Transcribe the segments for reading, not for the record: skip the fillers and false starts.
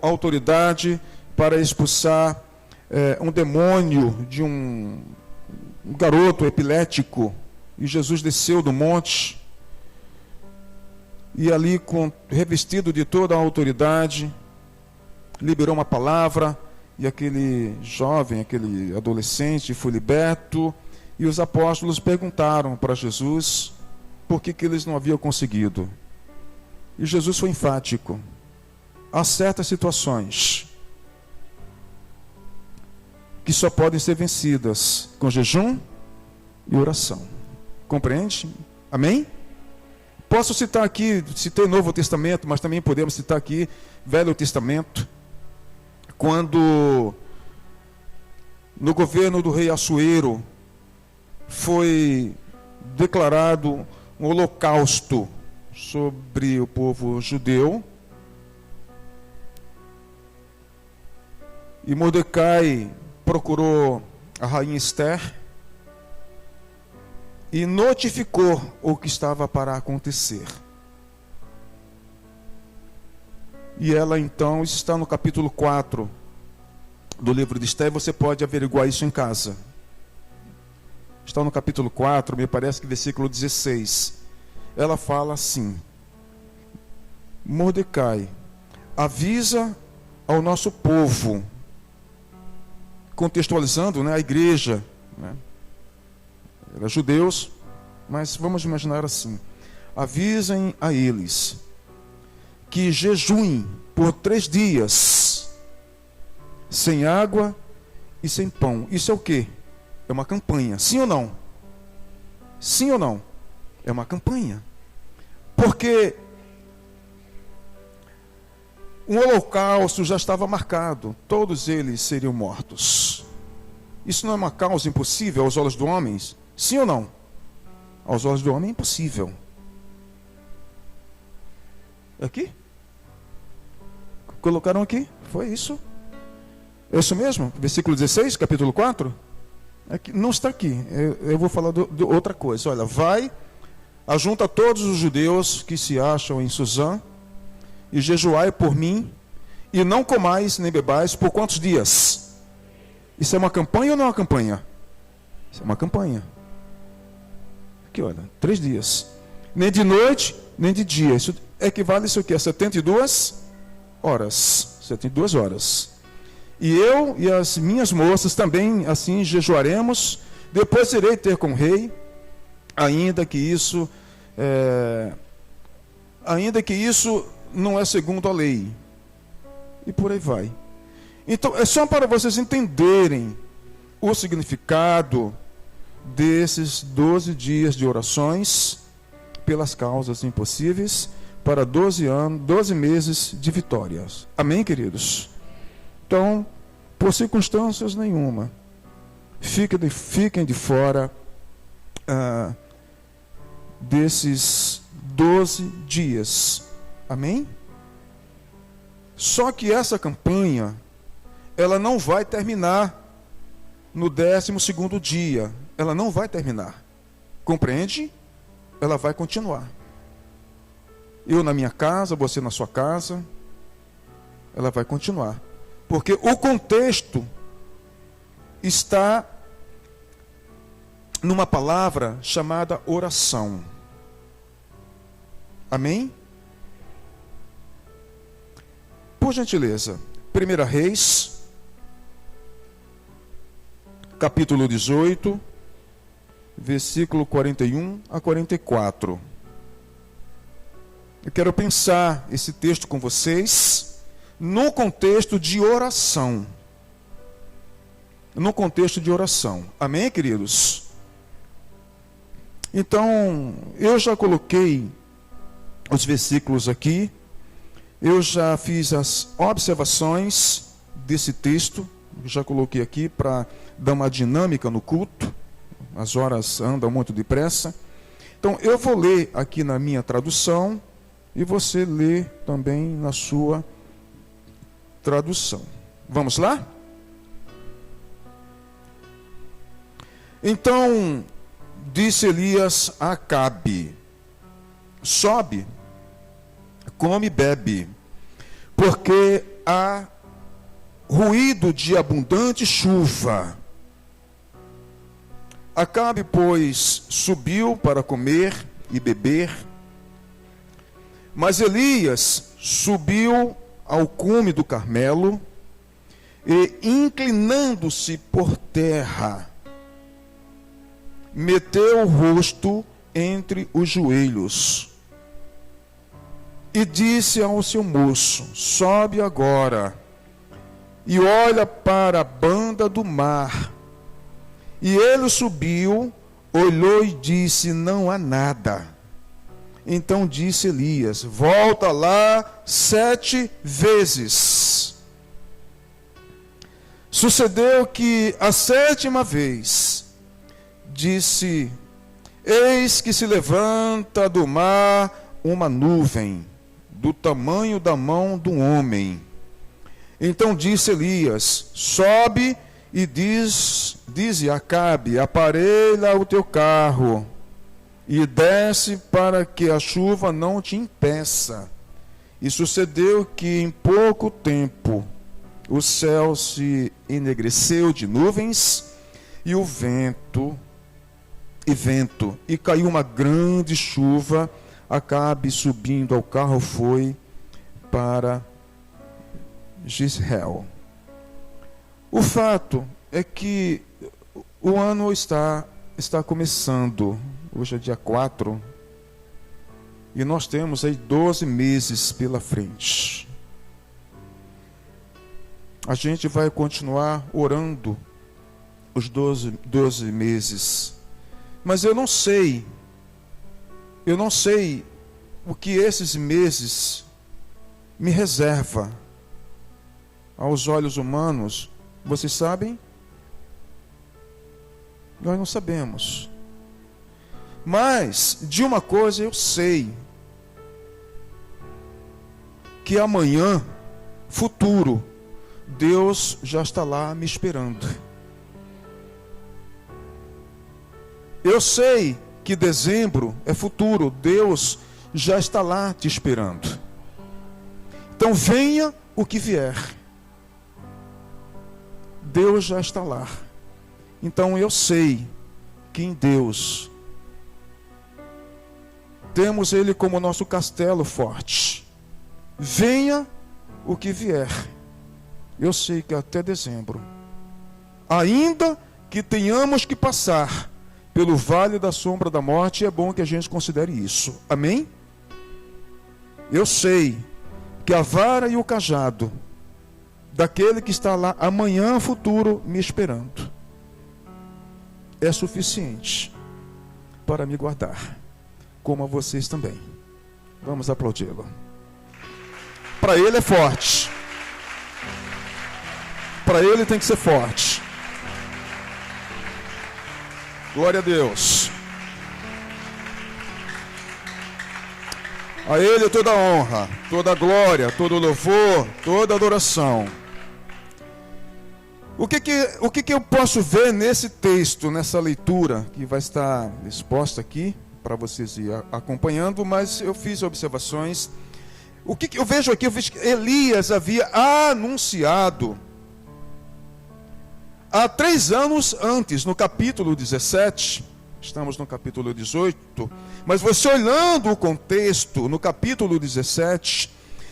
autoridade para expulsar um demônio de um garoto epilético. E Jesus desceu do monte e ali, revestido de toda a autoridade, liberou uma palavra, e aquele jovem, aquele adolescente foi liberto. E os apóstolos perguntaram para Jesus por que eles não haviam conseguido. E Jesus foi enfático. Há certas situações que só podem ser vencidas com jejum e oração. Compreende? Amém? Posso citar aqui, citei Novo Testamento, mas também podemos citar aqui Velho Testamento, quando no governo do rei Assuero foi declarado um holocausto sobre o povo judeu, e Mordecai procurou a rainha Esther e notificou o que estava para acontecer. E ela então, isso está no capítulo 4 do livro de Esther, você pode averiguar isso em casa. Está no capítulo 4, me parece que versículo 16. Ela fala assim: Mordecai, avisa ao nosso povo, contextualizando, a igreja, era judeus, mas vamos imaginar assim: avisem a eles que jejuem por 3 dias, sem água e sem pão. Isso é o quê? É uma campanha, sim ou não? Sim ou não? É uma campanha. Porque um holocausto já estava marcado, todos eles seriam mortos. Isso não é uma causa impossível aos olhos dos homens? Sim ou não? Aos olhos do homem é impossível. Aqui? Colocaram aqui? Foi isso? É isso mesmo? Versículo 16, capítulo 4? Aqui, não está aqui. Eu vou falar de outra coisa. Olha, vai, ajunta todos os judeus que se acham em Suzã, e jejuai por mim, e não comais nem bebais por quantos dias? Isso é uma campanha ou não é uma campanha? Isso é uma campanha. Aqui, olha, 3 dias. Nem de noite, nem de dia. Isso equivale a isso aqui, a 72 horas. 72 horas. E eu e as minhas moças também assim jejuaremos. Depois irei ter com o rei, ainda que isso não é segundo a lei. E por aí vai. Então, é só para vocês entenderem o significado desses 12 dias de orações pelas causas impossíveis, para 12 meses de vitórias. Amém, queridos? Então, por circunstâncias nenhuma, fiquem de fora desses 12 dias. Amém? Só que essa campanha, ela não vai terminar no 12º dia. Ela não vai terminar. Compreende? Ela vai continuar. Eu na minha casa, você na sua casa. Ela vai continuar. Porque o contexto está numa palavra chamada oração. Amém? Por gentileza, 1 Reis, capítulo 18, versículo 41 a 44. Eu quero pensar esse texto com vocês no contexto de oração. No contexto de oração. Amém, queridos? Então, eu já coloquei os versículos aqui. Eu já fiz as observações desse texto. Já coloquei aqui para dar uma dinâmica no culto. As horas andam muito depressa. Então, eu vou ler aqui na minha tradução e você lê também na sua tradução. Vamos lá? Então, disse Elias a Acabe: sobe, come e bebe, porque há ruído de abundante chuva. Acabe, pois, subiu para comer e beber, mas Elias subiu ao cume do Carmelo e, inclinando-se por terra, meteu o rosto entre os joelhos e disse ao seu moço: sobe agora e olha para a banda do mar. E ele subiu, olhou e disse: não há nada. Então disse Elias: volta lá 7 vezes. Sucedeu que a 7ª vez disse: eis que se levanta do mar uma nuvem, do tamanho da mão de um homem. Então disse Elias: sobe e dize a Acabe: aparelha o teu carro e desce para que a chuva não te impeça. E sucedeu que em pouco tempo o céu se enegreceu de nuvens e e caiu uma grande chuva. Acabe, subindo ao carro, foi para Jezreel. O fato é que o ano está começando. Hoje é dia 4. E nós temos aí 12 meses pela frente. A gente vai continuar orando os 12 meses. Mas eu não sei o que esses meses me reserva. Aos olhos humanos, vocês sabem? Nós não sabemos. Mas, de uma coisa eu sei: que amanhã, futuro, Deus já está lá me esperando. Eu sei que dezembro é futuro, Deus já está lá te esperando. Então venha o que vier, Deus já está lá. Então eu sei que em Deus temos Ele como nosso castelo forte. Venha o que vier, eu sei que até dezembro, ainda que tenhamos que passar pelo vale da sombra da morte, é bom que a gente considere isso. Amém? Eu sei que a vara e o cajado daquele que está lá amanhã, futuro, me esperando, é suficiente para me guardar, como a vocês também. Vamos aplaudi-lo. Para ele é forte. Para ele tem que ser forte. Glória a Deus. A Ele toda a honra, toda a glória, todo o louvor, toda a adoração. O que eu posso ver nesse texto, nessa leitura, que vai estar exposta aqui, para vocês ir acompanhando, mas eu fiz observações. O que eu vejo aqui? Eu vejo que Elias havia anunciado há 3 anos antes, no capítulo 17, estamos no capítulo 18, mas você olhando o contexto, no capítulo 17,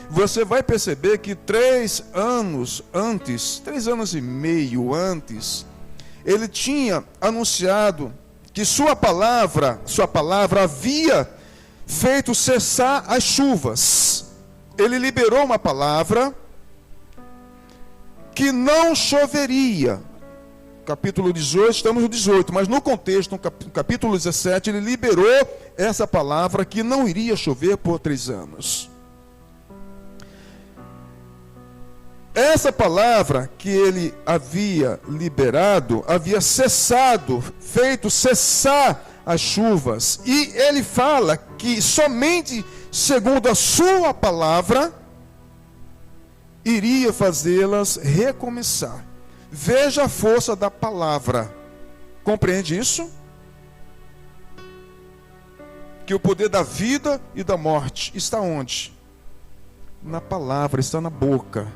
você vai perceber que 3 anos antes, 3 anos e meio antes, ele tinha anunciado que sua palavra havia feito cessar as chuvas. Ele liberou uma palavra que não choveria. Capítulo 18, estamos no 18, mas no contexto, no capítulo 17, ele liberou essa palavra que não iria chover por 3 anos. Essa palavra que ele havia liberado, havia cessado, feito cessar as chuvas. E ele fala que somente segundo a sua palavra, iria fazê-las recomeçar. Veja a força da palavra. Compreende isso? Que o poder da vida e da morte está onde? Na palavra, está na boca.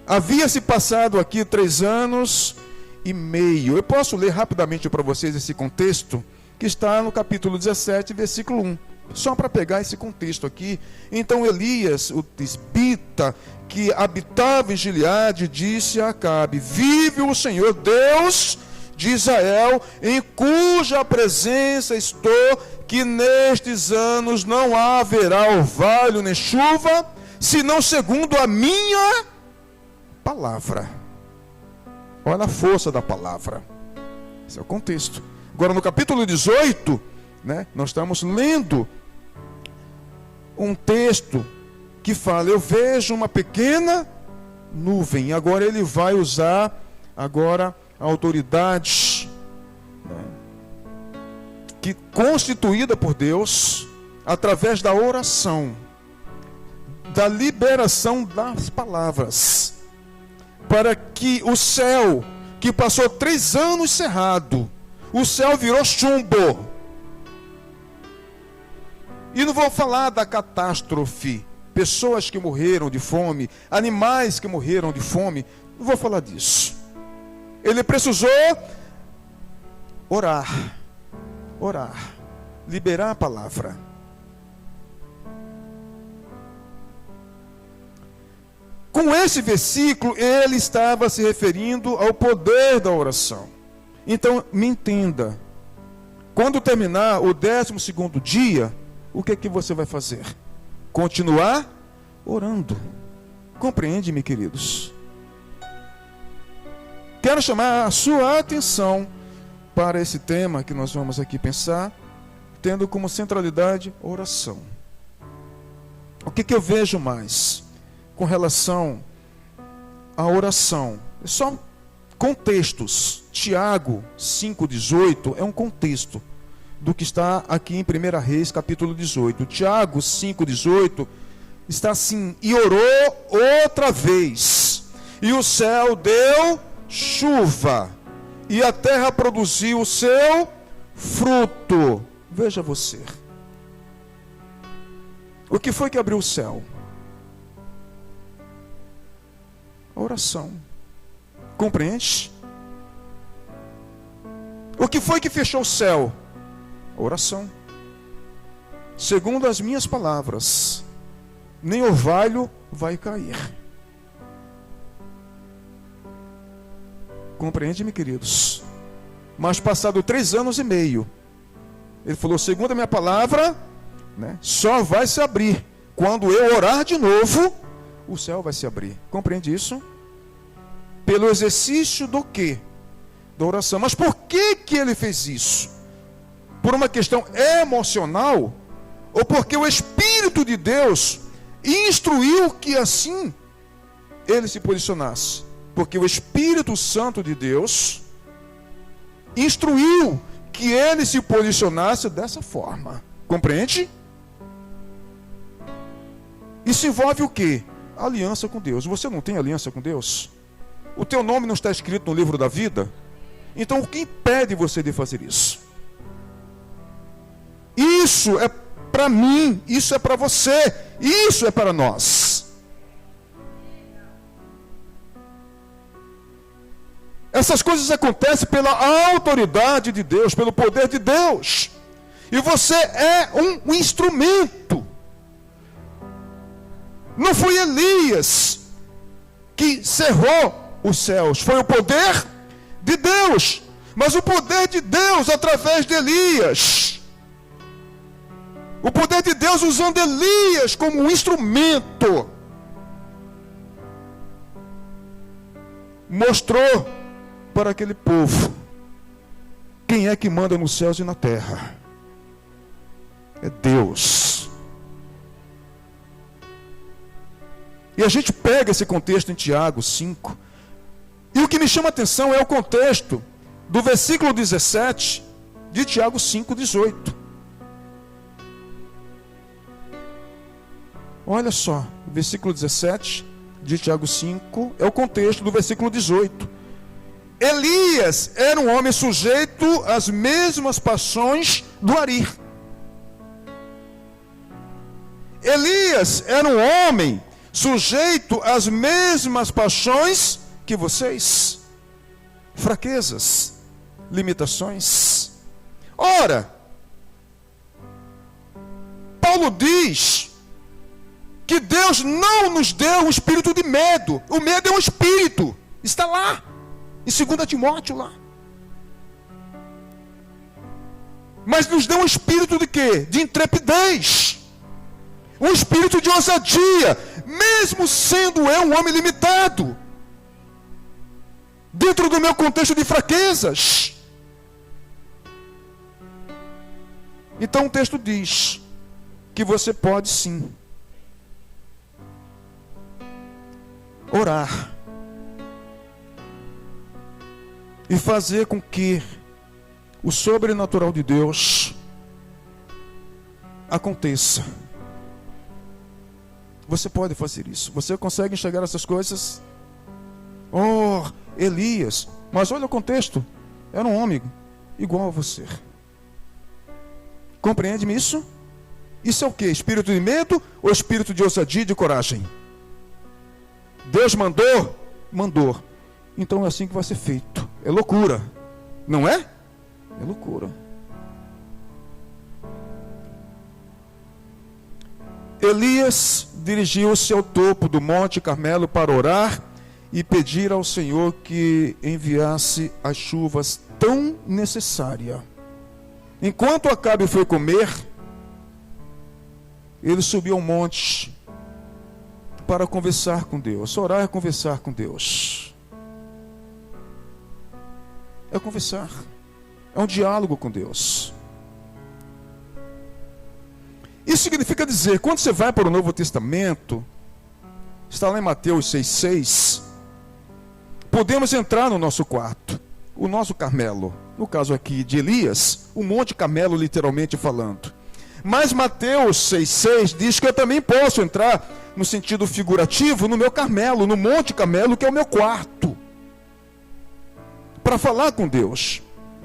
havia se passado aqui 3 anos e meio. Eu posso ler rapidamente para vocês esse contexto, que está no capítulo 17, versículo 1. Só para pegar esse contexto aqui. Então Elias, o tisbita, que habitava em Gileade, disse a Acabe: vive o Senhor Deus de Israel, em cuja presença estou, que nestes anos não haverá orvalho nem chuva, senão segundo a minha palavra. Olha a força da palavra. Esse é o contexto. Agora no capítulo 18, nós estamos lendo um texto que fala: eu vejo uma pequena nuvem. Agora ele vai usar agora a autoridade que constituída por Deus através da oração, da liberação das palavras, para que o céu, que passou 3 anos cerrado, o céu virou chumbo. E não vou falar da catástrofe, pessoas que morreram de fome, animais que morreram de fome, não vou falar disso. Ele precisou orar, liberar a palavra. Com esse versículo, ele estava se referindo ao poder da oração. Então, me entenda. Quando terminar o 12º dia, o que é que você vai fazer? Continuar orando. Compreende-me, queridos? Quero chamar a sua atenção para esse tema que nós vamos aqui pensar, tendo como centralidade oração. O que eu vejo mais com relação à oração? Só contextos. Tiago 5,18 é um contexto do que está aqui em 1 Reis, capítulo 18. Tiago 5,18 está assim: e orou outra vez, e o céu deu chuva, e a terra produziu o seu fruto. Veja você. O que foi que abriu o céu? A oração. Compreende? O que foi que fechou o céu? A oração. Segundo as minhas palavras, nem orvalho vai cair. Compreende-me, queridos? Mas passado 3 anos e meio, ele falou: segundo a minha palavra, só vai se abrir quando eu orar de novo, o céu vai se abrir. Compreende isso? Pelo exercício do quê? Da oração. Mas por que ele fez isso? Por uma questão emocional? Ou porque o Espírito de Deus instruiu que assim ele se posicionasse? Porque o Espírito Santo de Deus instruiu que ele se posicionasse dessa forma. Compreende? Isso envolve o quê? Aliança com Deus. Você não tem aliança com Deus? O teu nome não está escrito no livro da vida? Então o que impede você de fazer isso? Isso é para mim, isso é para você, isso é para nós. Essas coisas acontecem pela autoridade de Deus, pelo poder de Deus. E você é um instrumento. Não foi Elias que cerrou os céus, foi o poder de Deus. Mas o poder de Deus através de Elias. O poder de Deus usando Elias como um instrumento. Mostrou para aquele povo quem é que manda nos céus e na terra. É Deus. E a gente pega esse contexto em Tiago 5. E o que me chama a atenção é o contexto do versículo 17 de Tiago 5,18. Olha só, o versículo 17 de Tiago 5 é o contexto do versículo 18. Elias era um homem sujeito às mesmas paixões do Ari. Elias era um homem sujeito às mesmas paixões que vocês, fraquezas, limitações. Ora, Paulo diz que Deus não nos deu um espírito de medo. O medo é um espírito, está lá, em 2 Timóteo lá. Mas nos deu um espírito de quê? De intrepidez. Um espírito de ousadia, mesmo sendo eu um homem limitado, dentro do meu contexto de fraquezas. Então o texto diz que você pode sim orar e fazer com que o sobrenatural de Deus aconteça. Você pode fazer isso. Você consegue enxergar essas coisas? Oh, Elias. Mas olha o contexto. Era um homem igual a você. Compreende-me isso? Isso é o que? Espírito de medo ou espírito de ousadia e de coragem? Deus mandou? Mandou. Então é assim que vai ser feito. É loucura. Não é? É loucura. Elias dirigiu-se ao topo do Monte Carmelo para orar e pedir ao Senhor que enviasse as chuvas tão necessárias. Enquanto Acabe foi comer, ele subiu ao monte para conversar com Deus. Orar é conversar com Deus. É conversar. É um diálogo com Deus. Isso significa dizer, quando você vai para o Novo Testamento, está lá em Mateus 6,6, podemos entrar no nosso quarto, o nosso Carmelo, no caso aqui de Elias, o Monte Carmelo literalmente falando. Mas Mateus 6,6 diz que eu também posso entrar, no sentido figurativo, no meu Carmelo, no Monte Carmelo, que é o meu quarto, para falar com Deus,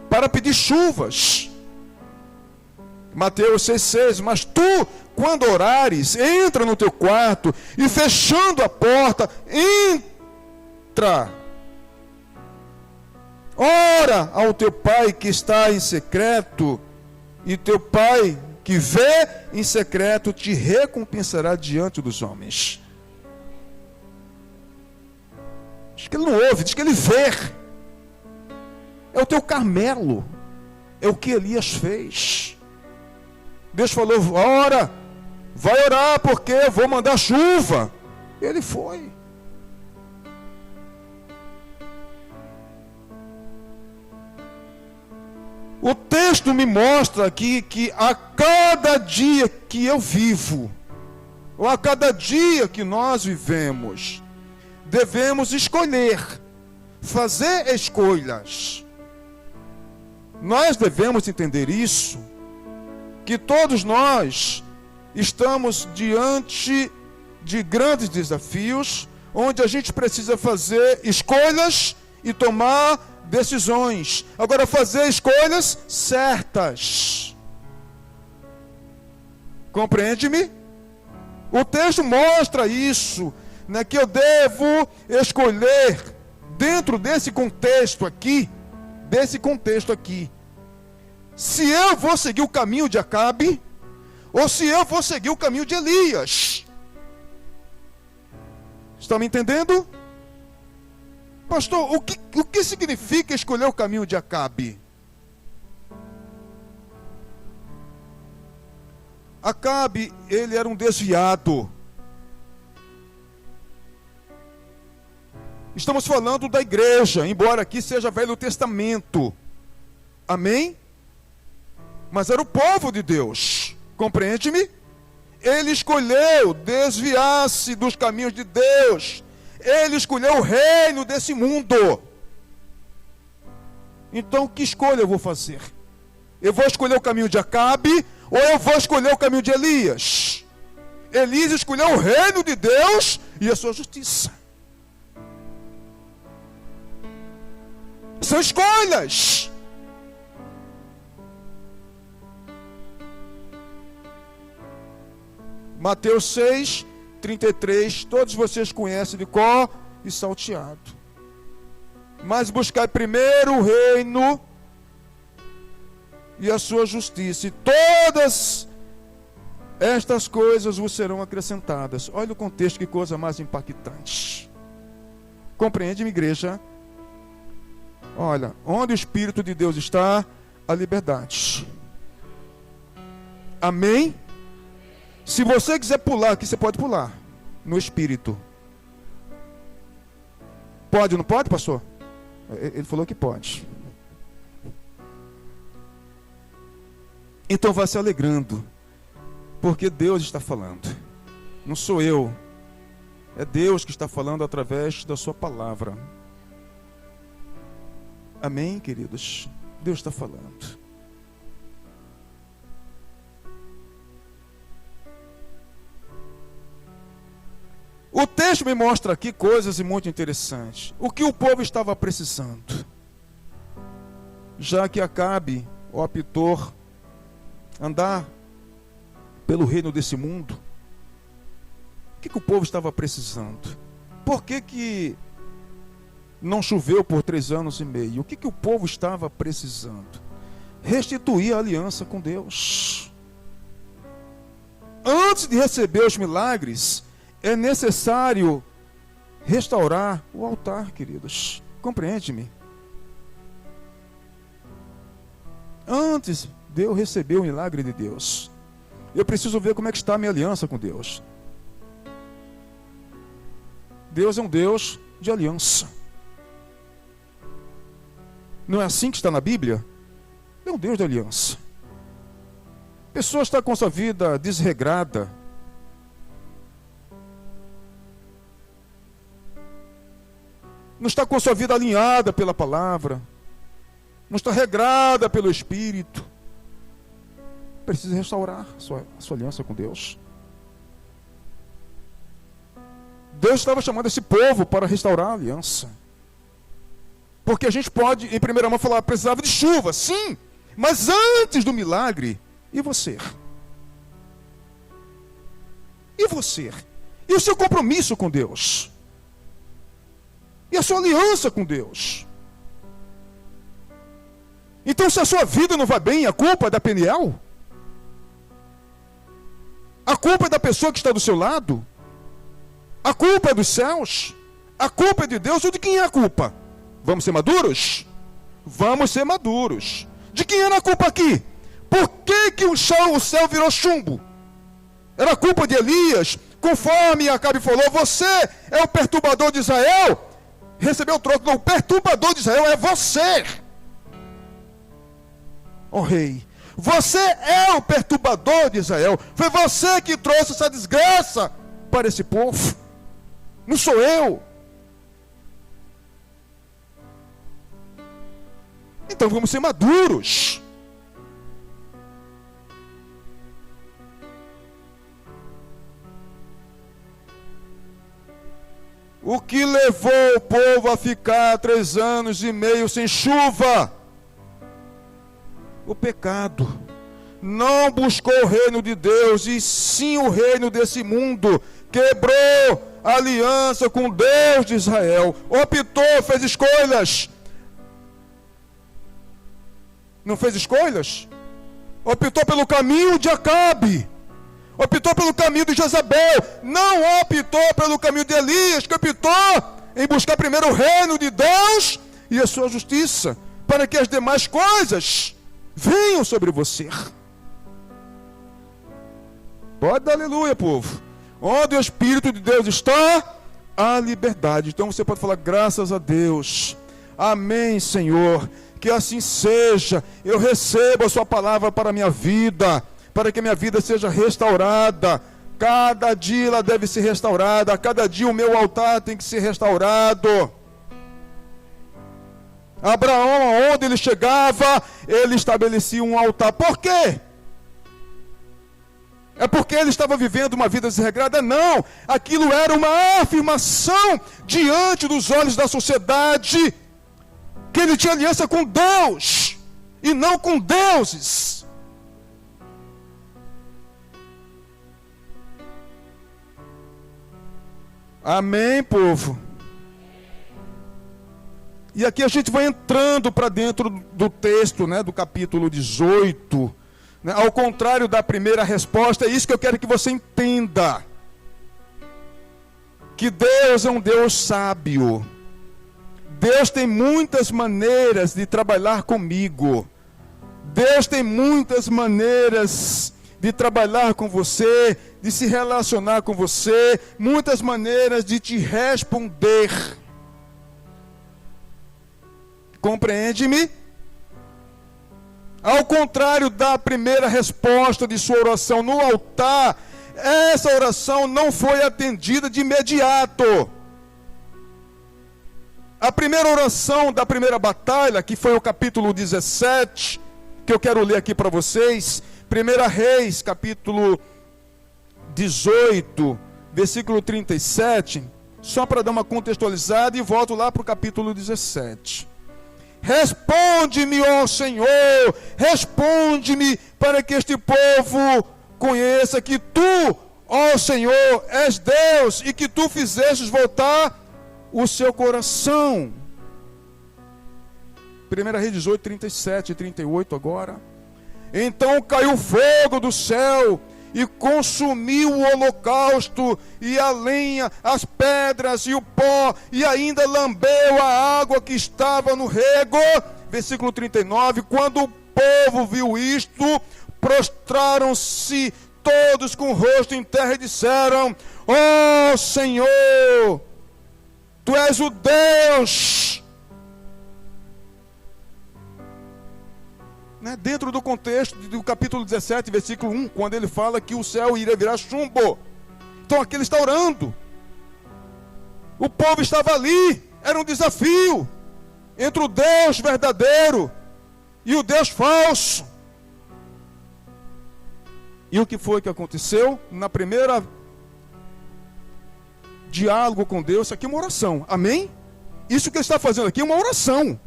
para pedir chuvas. Mateus 6,6, mas tu, quando orares, entra no teu quarto e fechando a porta, entra, ora ao teu pai que está em secreto, e teu pai que vê em secreto te recompensará diante dos homens. Diz que ele não ouve, diz que ele vê. É o teu Carmelo, é o que Elias fez. Deus falou, ora, vai orar porque eu vou mandar chuva. Ele foi. O texto me mostra aqui que a cada dia que eu vivo, ou a cada dia que nós vivemos, devemos escolher, fazer escolhas. Nós devemos entender isso, que todos nós estamos diante de grandes desafios, onde a gente precisa fazer escolhas e tomar decisões. Agora, fazer escolhas certas. Compreende-me? O texto mostra isso, né, que eu devo escolher dentro desse contexto aqui, se eu vou seguir o caminho de Acabe, ou se eu vou seguir o caminho de Elias. Está me entendendo? Pastor, o que significa escolher o caminho de Acabe? Acabe, ele era um desviado. Estamos falando da igreja, embora aqui seja Velho Testamento. Amém? Mas era o povo de Deus. Compreende-me? Ele escolheu desviar-se dos caminhos de Deus. Ele escolheu o reino desse mundo. Então, que escolha eu vou fazer? Eu vou escolher o caminho de Acabe ou eu vou escolher o caminho de Elias? Elias escolheu o reino de Deus e a sua justiça. São escolhas. Mateus 6, 33, todos vocês conhecem de cor e salteado. Mas buscai primeiro o reino e a sua justiça, e todas estas coisas vos serão acrescentadas. Olha o contexto, que coisa mais impactante. Compreende, minha igreja? Olha, onde o Espírito de Deus está, a liberdade. Amém? Se você quiser pular aqui, você pode pular no Espírito. Pode ou não pode, pastor? Ele falou que pode. Então vá se alegrando, porque Deus está falando. Não sou eu. É Deus que está falando através da sua palavra. Amém, queridos? Deus está falando. O texto me mostra aqui coisas muito interessantes. O que o povo estava precisando? Já que Acabe, o Apitor, andar pelo reino desse mundo, o que o povo estava precisando? Por que não choveu por 3 anos e meio? O que o povo estava precisando? Restituir a aliança com Deus. Antes de receber os milagres, é necessário restaurar o altar, queridos. Compreende-me? Antes de eu receber o milagre de Deus, eu preciso ver como é que está a minha aliança com Deus. Deus é um Deus de aliança. Não é assim que está na Bíblia? É um Deus de aliança. A pessoa está com sua vida desregrada. Não está com sua vida alinhada pela palavra. Não está regrada pelo Espírito. Precisa restaurar a sua aliança com Deus. Deus estava chamando esse povo para restaurar a aliança. Porque a gente pode, em primeira mão, falar, precisava de chuva, sim. Mas antes do milagre, e você? E você? E o seu compromisso com Deus? E a sua aliança com Deus? Então, se a sua vida não vai bem, a culpa é da Peniel? A culpa é da pessoa que está do seu lado? A culpa é dos céus? A culpa é de Deus? Ou de quem é a culpa? Vamos ser maduros? Vamos ser maduros. De quem era a culpa aqui? Por que o céu virou chumbo? Era a culpa de Elias? Conforme Acabe falou, você é o perturbador de Israel? Recebeu o troco. Não, o perturbador de Israel é você. Ó rei, você é o perturbador de Israel. Foi você que trouxe essa desgraça para esse povo. Não sou eu. Então vamos ser maduros. O que levou o povo a ficar 3 anos e meio sem chuva? O pecado. Não buscou o reino de Deus, e sim o reino desse mundo. Quebrou a aliança com Deus de Israel. Optou, fez escolhas. Não fez escolhas? Optou pelo caminho de Acabe. Optou pelo caminho de Jezabel. Não optou pelo caminho de Elias, que optou em buscar primeiro o reino de Deus e a sua justiça, para que as demais coisas venham sobre você. Pode dar aleluia, povo. Onde o Espírito de Deus está, há liberdade. Então você pode falar, graças a Deus. Amém, Senhor. Que assim seja. Eu recebo a sua palavra para a minha vida, para que a minha vida seja restaurada. Cada dia ela deve ser restaurada. A cada dia o meu altar tem que ser restaurado. Abraão, onde ele chegava, ele estabelecia um altar. Por quê? É porque ele estava vivendo uma vida desregrada? Não. Aquilo era uma afirmação diante dos olhos da sociedade, que ele tinha aliança com Deus e não com deuses. Amém, povo? E aqui a gente vai entrando para dentro do texto, né, do capítulo 18. Né? Ao contrário da primeira resposta, é isso que eu quero que você entenda. Que Deus é um Deus sábio. Deus tem muitas maneiras de trabalhar comigo. Deus tem muitas maneiras de trabalhar com você, de se relacionar com você, muitas maneiras de te responder. Compreende-me? Ao contrário da primeira resposta de sua oração no altar, essa oração não foi atendida de imediato. A primeira oração da primeira batalha, que foi o capítulo 17, que eu quero ler aqui para vocês, 1 Reis, capítulo 18, versículo 37, só para dar uma contextualizada e volto lá para o capítulo 17. Responde-me, ó Senhor, responde-me para que este povo conheça que tu, ó Senhor, és Deus e que tu fizestes voltar o seu coração. 1 Reis 18, 37 e 38 agora. Então caiu fogo do céu e consumiu o holocausto e a lenha, as pedras e o pó, e ainda lambeu a água que estava no rego. Versículo 39, quando o povo viu isto, prostraram-se todos com o rosto em terra e disseram: ó Senhor, tu és o Deus. Dentro do contexto do capítulo 17, versículo 1, quando ele fala que o céu iria virar chumbo. Então aqui ele está orando. O povo estava ali, era um desafio entre o Deus verdadeiro e o Deus falso. E o que foi que aconteceu? Na primeira diálogo com Deus, isso aqui é uma oração, amém? Isso que ele está fazendo aqui é uma oração.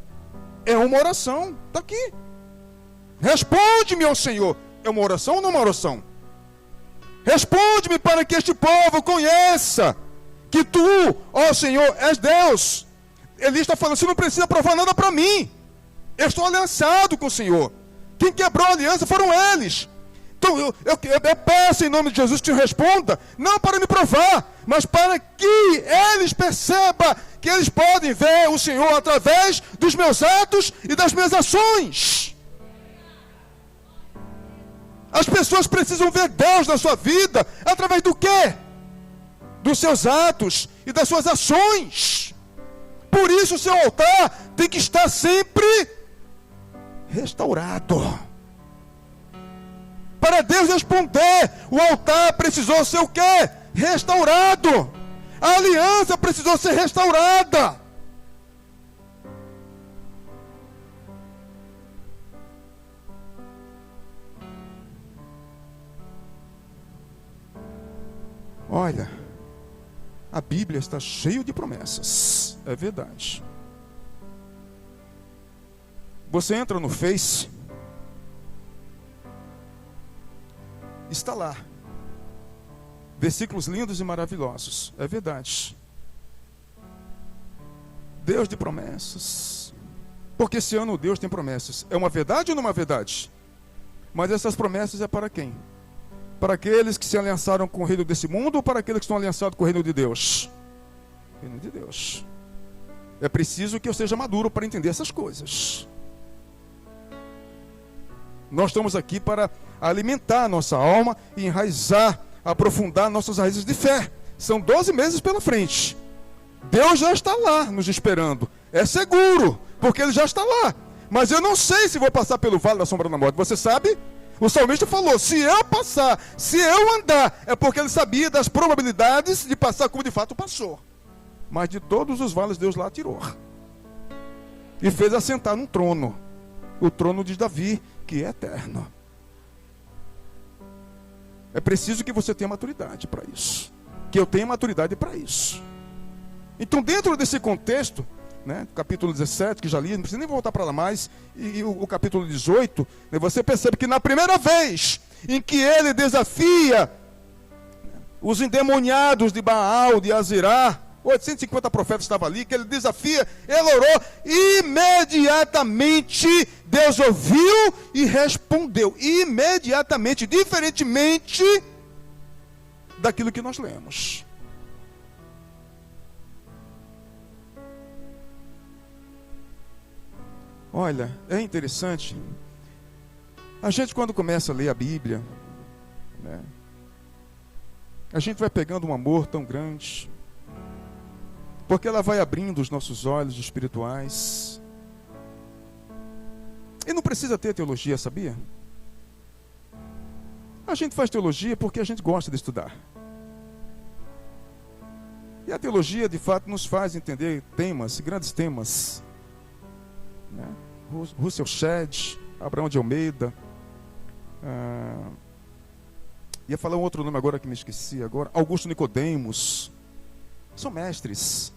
É uma oração, está aqui. Responde-me, ó Senhor. É uma oração ou não é uma oração? Responde-me para que este povo conheça que tu, ó Senhor, és Deus. Ele está falando, você não precisa provar nada para mim. Eu estou aliançado com o Senhor. Quem quebrou a aliança foram eles. Então eu peço em nome de Jesus que o Senhor responda, não para me provar, mas para que eles percebam que eles podem ver o Senhor através dos meus atos e das minhas ações. As pessoas precisam ver Deus na sua vida, através do quê? Dos seus atos e das suas ações. Por isso o seu altar tem que estar sempre restaurado. Para Deus responder, o altar precisou ser o quê? Restaurado. A aliança precisou ser restaurada. Olha, a Bíblia está cheia de promessas, é verdade. Você entra no Face, está lá, versículos lindos e maravilhosos, é verdade. Deus de promessas, porque esse ano Deus tem promessas, é uma verdade ou não é uma verdade? Mas essas promessas é para quem? Para aqueles que se aliançaram com o reino desse mundo ou para aqueles que estão aliançados com o reino de Deus? O reino de Deus. É preciso que eu seja maduro para entender essas coisas. Nós estamos aqui para alimentar a nossa alma e enraizar, aprofundar nossas raízes de fé. São 12 meses pela frente. Deus já está lá nos esperando. É seguro, porque Ele já está lá. Mas eu não sei se vou passar pelo vale da sombra da morte. Você sabe? O salmista falou, se eu passar, se eu andar, é porque ele sabia das probabilidades de passar como de fato passou. Mas de todos os vales Deus lá tirou. E fez assentar num trono. O trono de Davi, que é eterno. É preciso que você tenha maturidade para isso. Que eu tenha maturidade para isso. Então dentro desse contexto, capítulo 17, que já li, não precisa nem voltar para lá mais, e o capítulo 18, você percebe que na primeira vez em que ele desafia os endemoniados de Baal, de Azerá, 850 profetas estavam ali, que ele desafia, ele orou, imediatamente Deus ouviu e respondeu, imediatamente, diferentemente daquilo que nós lemos. Olha, é interessante, a gente quando começa a ler a Bíblia, né, a gente vai pegando um amor tão grande, porque ela vai abrindo os nossos olhos espirituais. E não precisa ter teologia, sabia? A gente faz teologia porque a gente gosta de estudar. E a teologia, de fato, nos faz entender temas, grandes temas, né? Russell Shedd, Abraão de Almeida, ia falar um outro nome agora que me esqueci agora, Augusto Nicodemos. São mestres,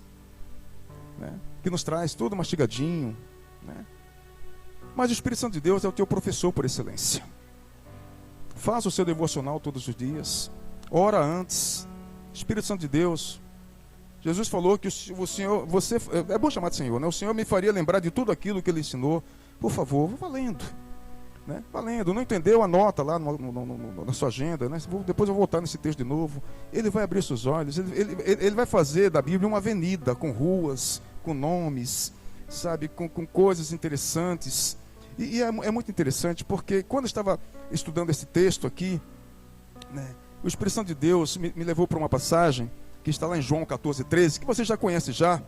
né, que nos traz tudo mastigadinho, né? Mas o Espírito Santo de Deus é o teu professor por excelência. Faça o seu devocional todos os dias, ora antes. Espírito Santo de Deus, Jesus falou que o Senhor, você, é bom chamar de Senhor, né? O Senhor me faria lembrar de tudo aquilo que Ele ensinou. Por favor, vá lendo, né? Vá lendo. Não entendeu? Anota lá na sua agenda, né? Depois eu vou voltar nesse texto de novo. Ele vai abrir seus olhos. Ele vai fazer da Bíblia uma avenida com ruas, com nomes, sabe, com coisas interessantes. E é muito interessante porque quando eu estava estudando esse texto aqui, né, o Espírito Santo de Deus me levou para uma passagem que está lá em João 14:13, que você já conhece já.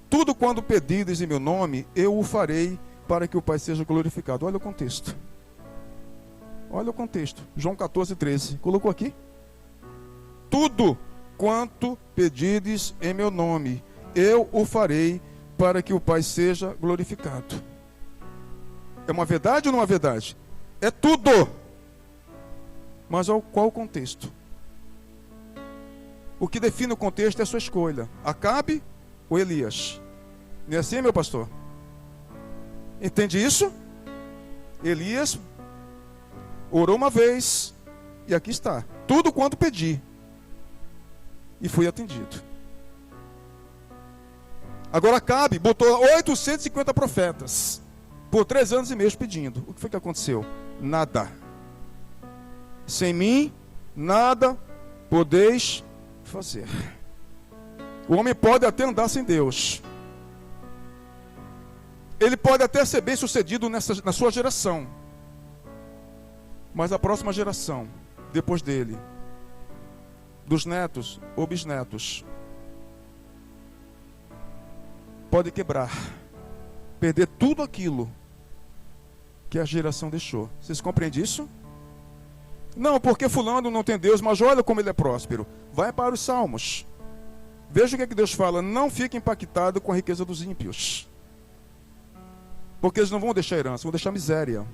Tudo quando pedides em meu nome, eu o farei para que o Pai seja glorificado. Olha o contexto. Olha o contexto. João 14:13. Colocou aqui? Tudo quanto pedides em meu nome, eu o farei para que o Pai seja glorificado. É uma verdade ou não é uma verdade? É tudo. Mas qual o contexto? O que define o contexto é a sua escolha. Acabe ou Elias? Não é assim, meu pastor? Entende isso? Elias orou uma vez e aqui está. Tudo quanto pedi. E foi atendido. Agora Acabe botou 850 profetas por 3 anos e meio pedindo. O que foi que aconteceu? Nada. Sem mim, nada podeis fazer. O homem pode até andar sem Deus. Ele pode até ser bem sucedido na sua geração. Mas a próxima geração, depois dele, dos netos ou bisnetos, pode quebrar, perder tudo aquilo que a geração deixou. Vocês compreendem isso? Não, porque fulano não tem Deus, mas olha como ele é próspero. Vai para os Salmos. Veja o que é que Deus fala. Não fique impactado com a riqueza dos ímpios. Porque eles não vão deixar herança, vão deixar miséria.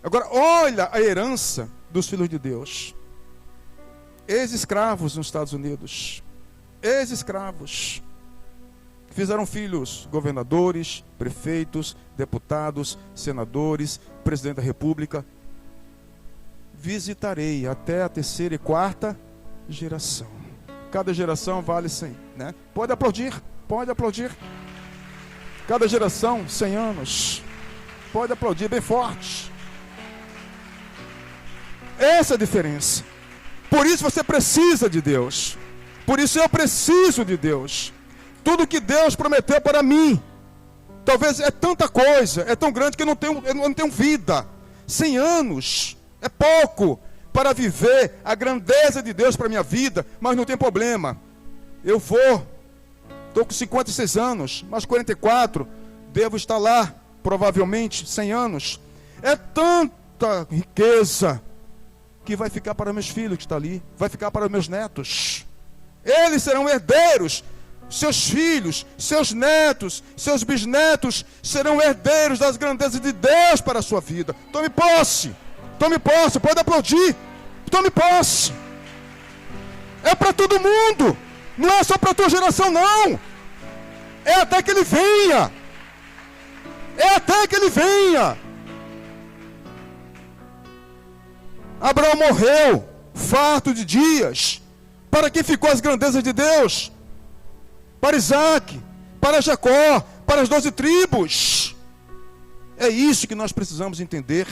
Agora, olha a herança dos filhos de Deus. Ex-escravos nos Estados Unidos. Ex-escravos. Fizeram filhos governadores, prefeitos, deputados, senadores, presidente da república. Visitarei até a 3ª e 4ª geração. Cada geração vale 100, né? Pode aplaudir, pode aplaudir. Cada geração, 100 anos. Pode aplaudir bem forte. Essa é a diferença. Por isso você precisa de Deus. Por isso eu preciso de Deus. Tudo que Deus prometeu para mim, talvez é tanta coisa, é tão grande que eu não tenho vida. 100 anos é pouco para viver a grandeza de Deus para a minha vida, mas não tem problema. Estou com 56 anos, mais 44, devo estar lá, provavelmente, 100 anos. É tanta riqueza que vai ficar para meus filhos que estão ali, vai ficar para meus netos. Eles serão herdeiros. Seus filhos, seus netos, seus bisnetos serão herdeiros das grandezas de Deus para a sua vida. Tome posse, pode aplaudir. Tome posse. É para todo mundo, não é só para a tua geração, não. É até que ele venha. É até que ele venha. Abraão morreu farto de dias. Para quem ficou as grandezas de Deus? Para Isaac, para Jacó, para as 12 tribos. É isso que nós precisamos entender.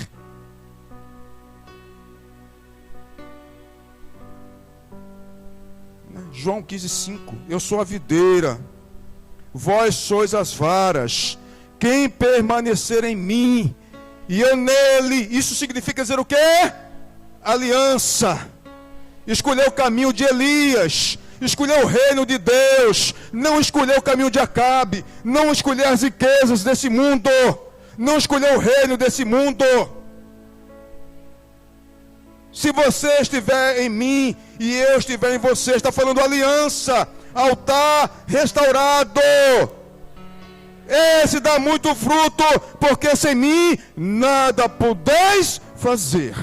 João 15:5. Eu sou a videira, vós sois as varas. Quem permanecer em mim e eu nele, isso significa dizer o quê? Aliança. Escolheu o caminho de Elias, escolheu o reino de Deus, não escolheu o caminho de Acabe, não escolheu as riquezas desse mundo, não escolheu o reino desse mundo. Se você estiver em mim e eu estiver em você, está falando aliança, altar restaurado. Esse dá muito fruto, porque sem mim nada podeis fazer.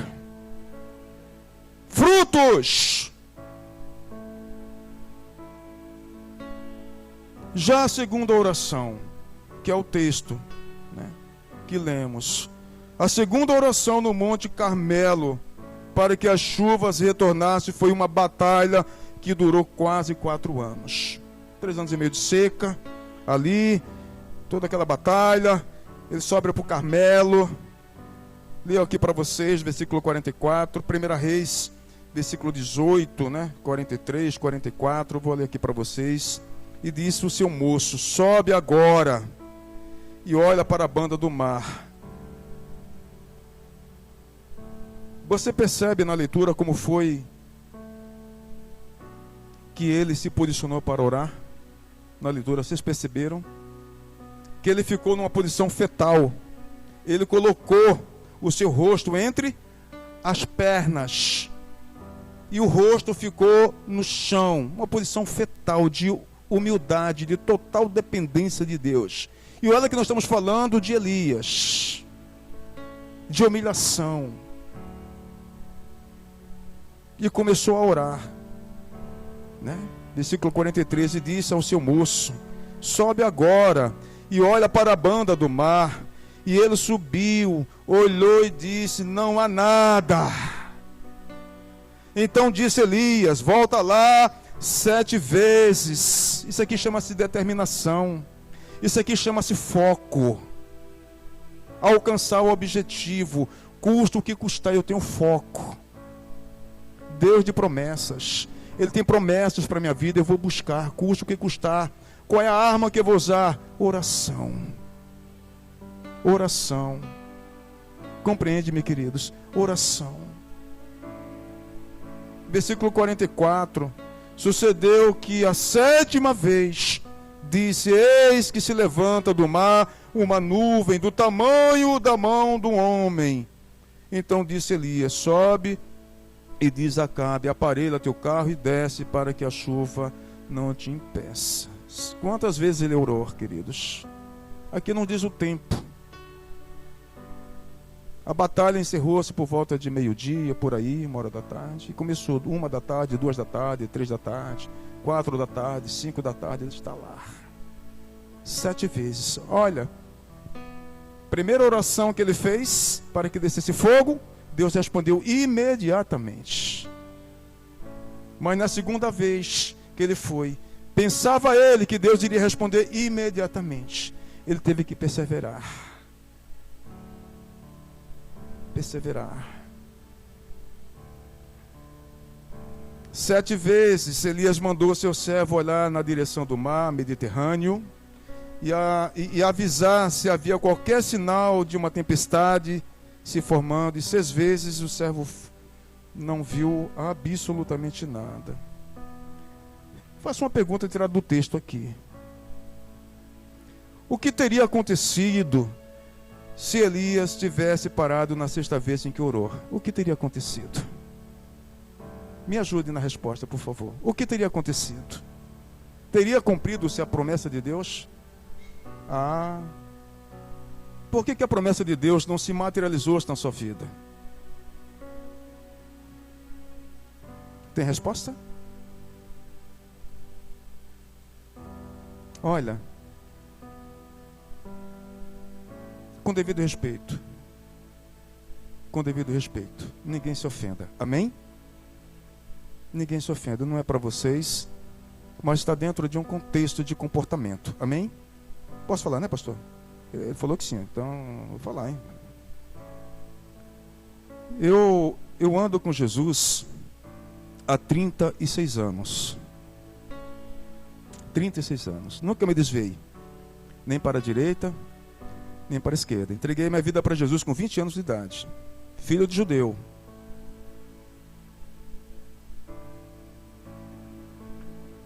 Frutos. Já a segunda oração, que é o texto, né, que lemos. A segunda oração no Monte Carmelo, para que as chuvas retornassem, foi uma batalha que durou quase 4 anos. 3 anos e meio de seca, ali, toda aquela batalha. Ele sobe para o Carmelo. Leio aqui para vocês, versículo 44, 1 Reis, versículo 18, né? 43, 44, vou ler aqui para vocês. E disse o seu moço: sobe agora e olha para a banda do mar. Você percebe na leitura como foi que ele se posicionou para orar? Na leitura, vocês perceberam? Que ele ficou numa posição fetal. Ele colocou o seu rosto entre as pernas. E o rosto ficou no chão. Uma posição fetal de humildade, de total dependência de Deus. E olha que nós estamos falando de Elias. De humilhação. E começou a orar, né? Versículo 43, e disse ao seu moço: sobe agora e olha para a banda do mar. E ele subiu, olhou e disse: não há nada. Então disse Elias: volta lá 7 vezes. Isso aqui chama-se determinação. Isso aqui chama-se foco. Alcançar o objetivo, custa o que custar, eu tenho foco. Deus de promessas. Ele tem promessas para a minha vida, eu vou buscar, custa o que custar. Qual é a arma que eu vou usar? Oração. Oração. Compreende-me, queridos? Oração. Versículo 44. Sucedeu que a 7ª vez disse: eis que se levanta do mar uma nuvem do tamanho da mão do homem. Então disse Elias: sobe e diz a Acabe: aparelha teu carro e desce, para que a chuva não te impeça. Quantas vezes ele orou, queridos? Aqui não diz o tempo. A batalha encerrou-se por volta de meio-dia, por aí, 1h da tarde. E começou 1 da tarde, 2 da tarde, 3 da tarde, 4 da tarde, 5 da tarde. Ele está lá 7 vezes. Olha, primeira oração que ele fez para que descesse fogo, Deus respondeu imediatamente. Mas na segunda vez que ele foi, pensava ele que Deus iria responder imediatamente. Ele teve que perseverar. Perseverar. 7 vezes Elias mandou seu servo olhar na direção do mar Mediterrâneo e avisar se havia qualquer sinal de uma tempestade se formando. E 6 vezes o servo não viu absolutamente nada. Faço uma pergunta tirada do texto aqui. O que teria acontecido se Elias tivesse parado na 6ª vez em que orou? O que teria acontecido? Me ajude na resposta, por favor. O que teria acontecido? Teria cumprido-se a promessa de Deus? Por que a promessa de Deus não se materializou na sua vida? Tem resposta? Olha, com devido respeito, ninguém se ofenda, amém? ninguém se ofenda. Não é para vocês, mas está dentro de um contexto de comportamento. Amém? Posso falar, né, pastor? Ele falou que sim, então vou falar, hein? Eu ando com Jesus há 36 anos. 36 anos. Nunca me desviei, nem para a direita, nem para a esquerda. Entreguei minha vida para Jesus com 20 anos de idade. Filho de judeu.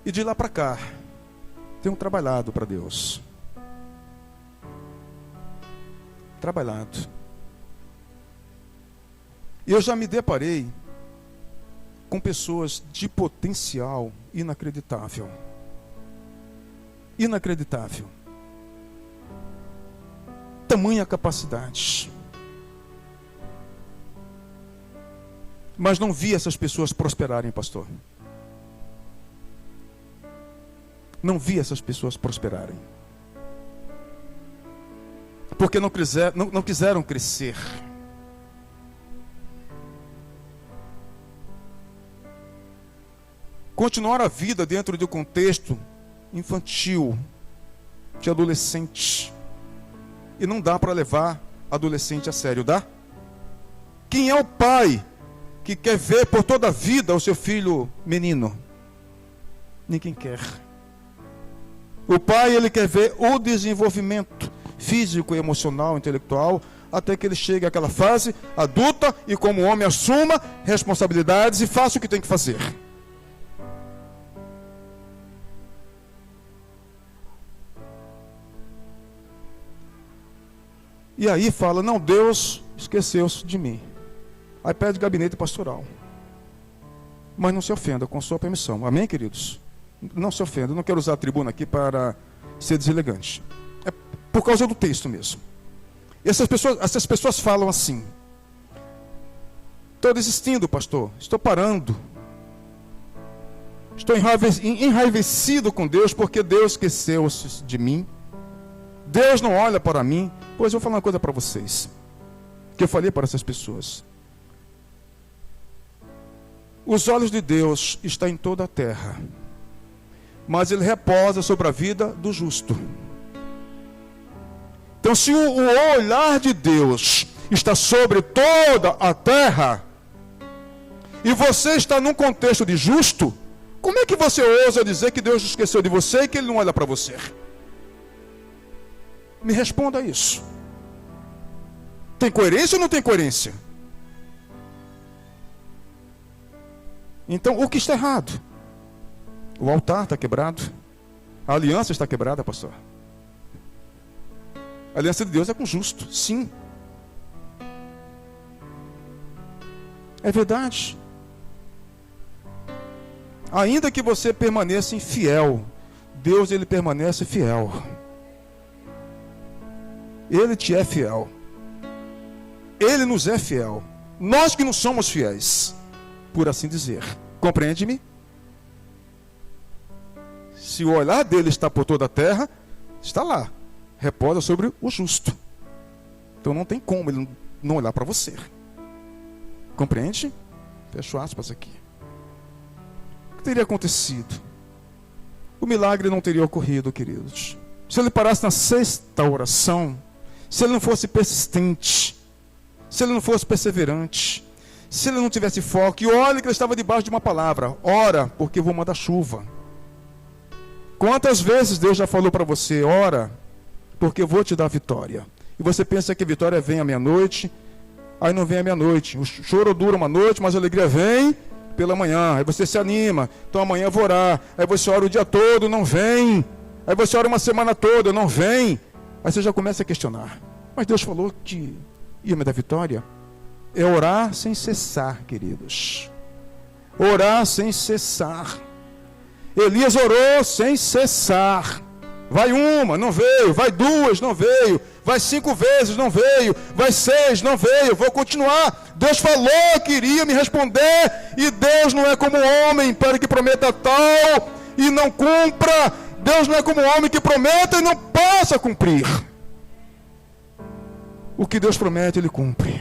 E de lá para cá, tenho trabalhado para Deus. Trabalhado. E eu já me deparei com pessoas de potencial inacreditável. Inacreditável. Tamanha capacidade. Mas não vi essas pessoas prosperarem, pastor. Não vi essas pessoas prosperarem. Porque não quiseram crescer. Continuar a vida dentro de um contexto infantil, de adolescente. E não dá para levar adolescente a sério, dá? Quem é o pai que quer ver por toda a vida o seu filho menino? Ninguém quer. O pai, ele quer ver o desenvolvimento físico, emocional, intelectual, até que ele chegue àquela fase adulta e como homem assuma responsabilidades e faça o que tem que fazer. E aí fala, não, Deus esqueceu-se de mim. Aí pede gabinete pastoral. Mas não se ofenda, com sua permissão. Amém, queridos? Não se ofenda, eu não quero usar a tribuna aqui para ser deselegante. É por causa do texto mesmo. Essas pessoas falam assim: estou desistindo, pastor, estou parando. Estou enraivecido com Deus porque Deus esqueceu-se de mim. Deus não olha para mim. Pois eu vou falar uma coisa para vocês, que eu falei para essas pessoas. Os olhos de Deus estão em toda a terra, mas Ele repousa sobre a vida do justo. Então, se o olhar de Deus está sobre toda a terra, e você está num contexto de justo, como é que você ousa dizer que Deus esqueceu de você e que Ele não olha para você? Me responda isso. Tem coerência ou não tem coerência? Então, o que está errado? O altar está quebrado. A aliança está quebrada, pastor. A aliança de Deus é com o justo, sim. É verdade. Ainda que você permaneça infiel, Deus, Ele permanece fiel. Ele te é fiel. Ele nos é fiel. Nós que não somos fiéis, por assim dizer. Compreende-me? Se o olhar dele está por toda a terra, está lá. Repousa sobre o justo. Então não tem como ele não olhar para você. Compreende? Fecho aspas aqui. O que teria acontecido? O milagre não teria ocorrido, queridos. Se ele parasse na sexta oração, se ele não fosse persistente, se ele não fosse perseverante, se ele não tivesse foco, e olha que ele estava debaixo de uma palavra: ora, porque vou mandar chuva. Quantas vezes Deus já falou para você: ora, porque eu vou te dar vitória. E você pensa que a vitória vem à meia-noite, aí não vem à meia-noite. O choro dura uma noite, mas a alegria vem pela manhã. Aí você se anima, então amanhã eu vou orar. Aí você ora o dia todo, não vem. Aí você ora uma semana toda, não vem. Aí você já começa a questionar: mas Deus falou que ia me dar vitória? É orar sem cessar, queridos. Orar sem cessar. Elias orou sem cessar. Vai uma, não veio. Vai duas, não veio. Vai 5 vezes, não veio. Vai 6, não veio. Vou continuar. Deus falou que iria me responder. E Deus não é como homem para que prometa tal e não cumpra. Deus não é como homem que prometa e não possa cumprir. O que Deus promete, Ele cumpre.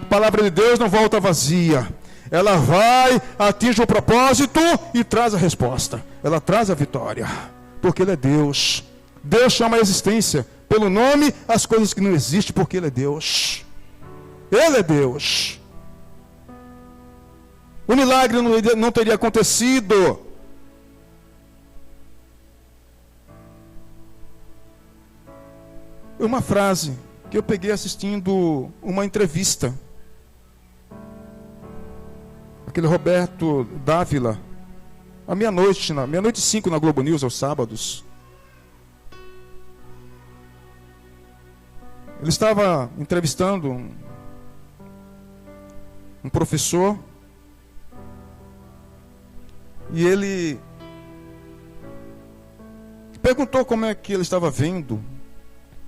A palavra de Deus não volta vazia. ela vai, atinge o propósito e traz a resposta. Ela traz a vitória, porque Ele é Deus. Deus chama a existência pelo nome as coisas que não existem, porque Ele é Deus. Ele é Deus. O milagre não teria acontecido. Uma frase que eu peguei assistindo uma entrevista. Aquele Roberto Dávila, à meia-noite 5 na Globo News, aos sábados. Ele estava entrevistando um professor e ele perguntou como é que ele estava vendo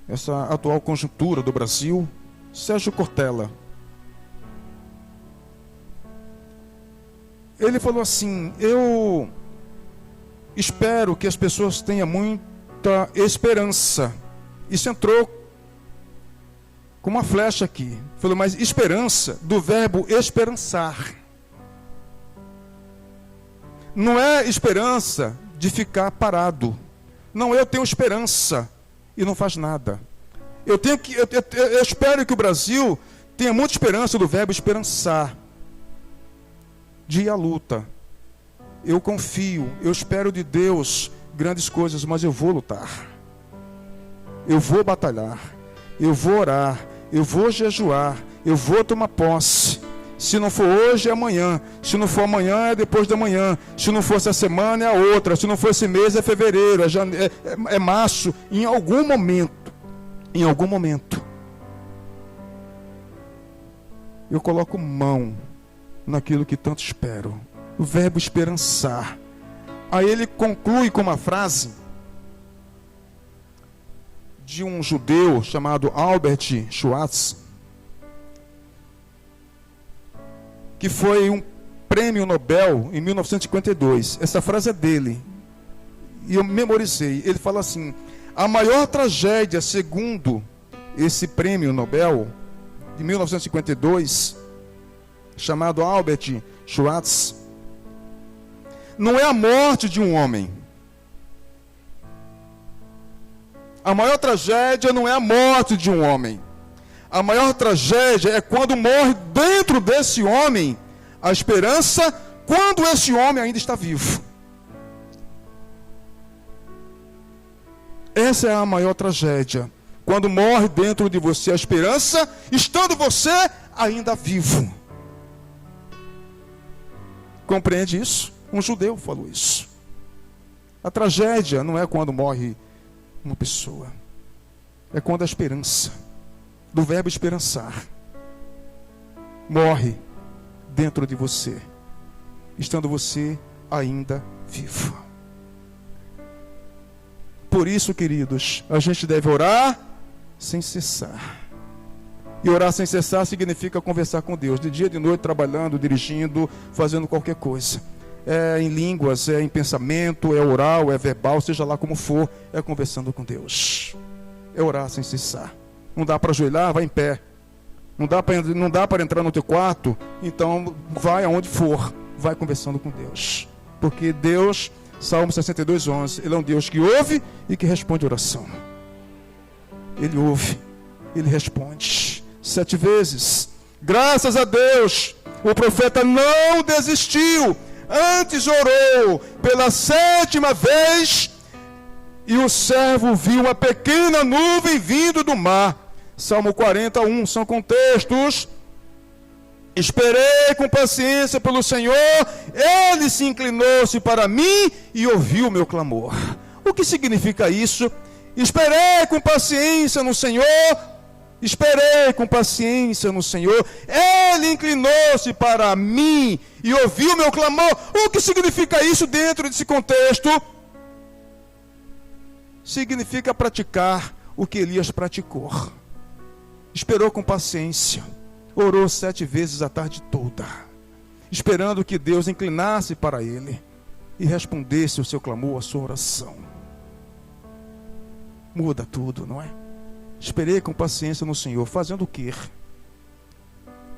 essa atual conjuntura do Brasil. Sérgio Cortella. Ele falou assim: eu espero que as pessoas tenham muita esperança. Isso entrou com uma flecha aqui. Falou, mas esperança, do verbo esperançar. Não é esperança de ficar parado. Não, eu tenho esperança e não faz nada. Eu espero que o Brasil tenha muita esperança, do verbo esperançar. De ir à luta. Eu confio, eu espero de Deus grandes coisas, mas eu vou lutar. Eu vou batalhar. Eu vou orar. Eu vou jejuar. Eu vou tomar posse. Se não for hoje, é amanhã. Se não for amanhã, é depois da manhã. Se não for essa semana, é a outra. Se não for esse mês, é fevereiro, é março. Em algum momento, eu coloco mão naquilo que tanto espero. O verbo esperançar. Aí ele conclui com uma frase de um judeu chamado Albert Schweitzer, que foi um prêmio Nobel em 1952. Essa frase é dele. E eu memorizei. Ele fala assim: a maior tragédia, segundo esse prêmio Nobel de 1952, chamado Albert Schweitzer, não é a morte de um homem. A maior tragédia não é a morte de um homem. A maior tragédia é quando morre dentro desse homem a esperança, quando esse homem ainda está vivo. Essa é a maior tragédia. Quando morre dentro de você a esperança, estando você ainda vivo. Compreende isso? Um judeu falou isso. A tragédia não é quando morre uma pessoa. É quando a esperança, do verbo esperançar, morre dentro de você, estando você ainda vivo. Por isso, queridos, a gente deve orar sem cessar. E orar sem cessar significa conversar com Deus, de dia e de noite, trabalhando, dirigindo, fazendo qualquer coisa. É em línguas, é em pensamento, é oral, é verbal, seja lá como for, é conversando com Deus. É orar sem cessar. Não dá para ajoelhar, vai em pé. Não dá para entrar no teu quarto, então vai aonde for, vai conversando com Deus. Porque Deus, Salmo 62:11, Ele é um Deus que ouve e que responde oração. Ele ouve, Ele responde 7 vezes. Graças a Deus, o profeta não desistiu, antes orou pela 7ª vez, e o servo viu uma pequena nuvem vindo do mar. Salmo 41, são contextos. Esperei com paciência pelo Senhor, Ele se inclinou-se para mim e ouviu o meu clamor. O que significa isso? Esperei com paciência no Senhor, esperei com paciência no Senhor, Ele inclinou-se para mim e ouviu o meu clamor. O que significa isso dentro desse contexto? Significa praticar o que Elias praticou. Esperou com paciência, orou 7 vezes a tarde toda, esperando que Deus inclinasse para ele e respondesse o seu clamor, a sua oração. Muda tudo, não é? Esperei com paciência no Senhor, fazendo o quê?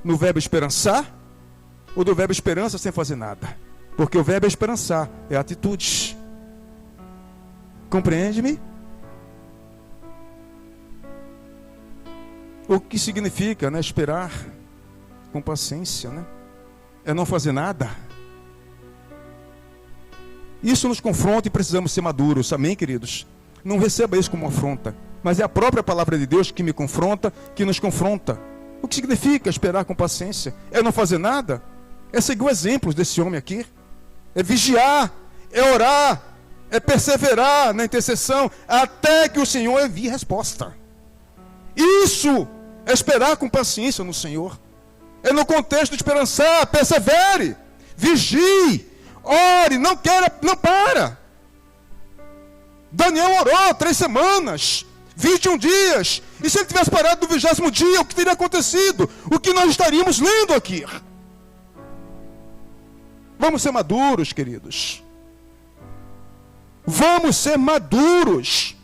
No verbo esperançar ou do verbo esperança sem fazer nada? Porque o verbo é esperançar, é atitude. Compreende-me? O que significa, né, esperar com paciência, né? É não fazer nada. Isso nos confronta e precisamos ser maduros, amém, queridos? Não receba isso como afronta, mas é a própria palavra de Deus que me confronta, que nos confronta. O que significa esperar com paciência? É não fazer nada? É seguir os exemplos desse homem aqui. É vigiar, é orar, é perseverar na intercessão, até que o Senhor envie resposta. Isso é esperar com paciência no Senhor. É no contexto de esperançar, persevere, vigie, ore, não para. Daniel orou 3 semanas, 21 dias. E se ele tivesse parado no 20º dia, o que teria acontecido? O que nós estaríamos lendo aqui? Vamos ser maduros, queridos. Vamos ser maduros.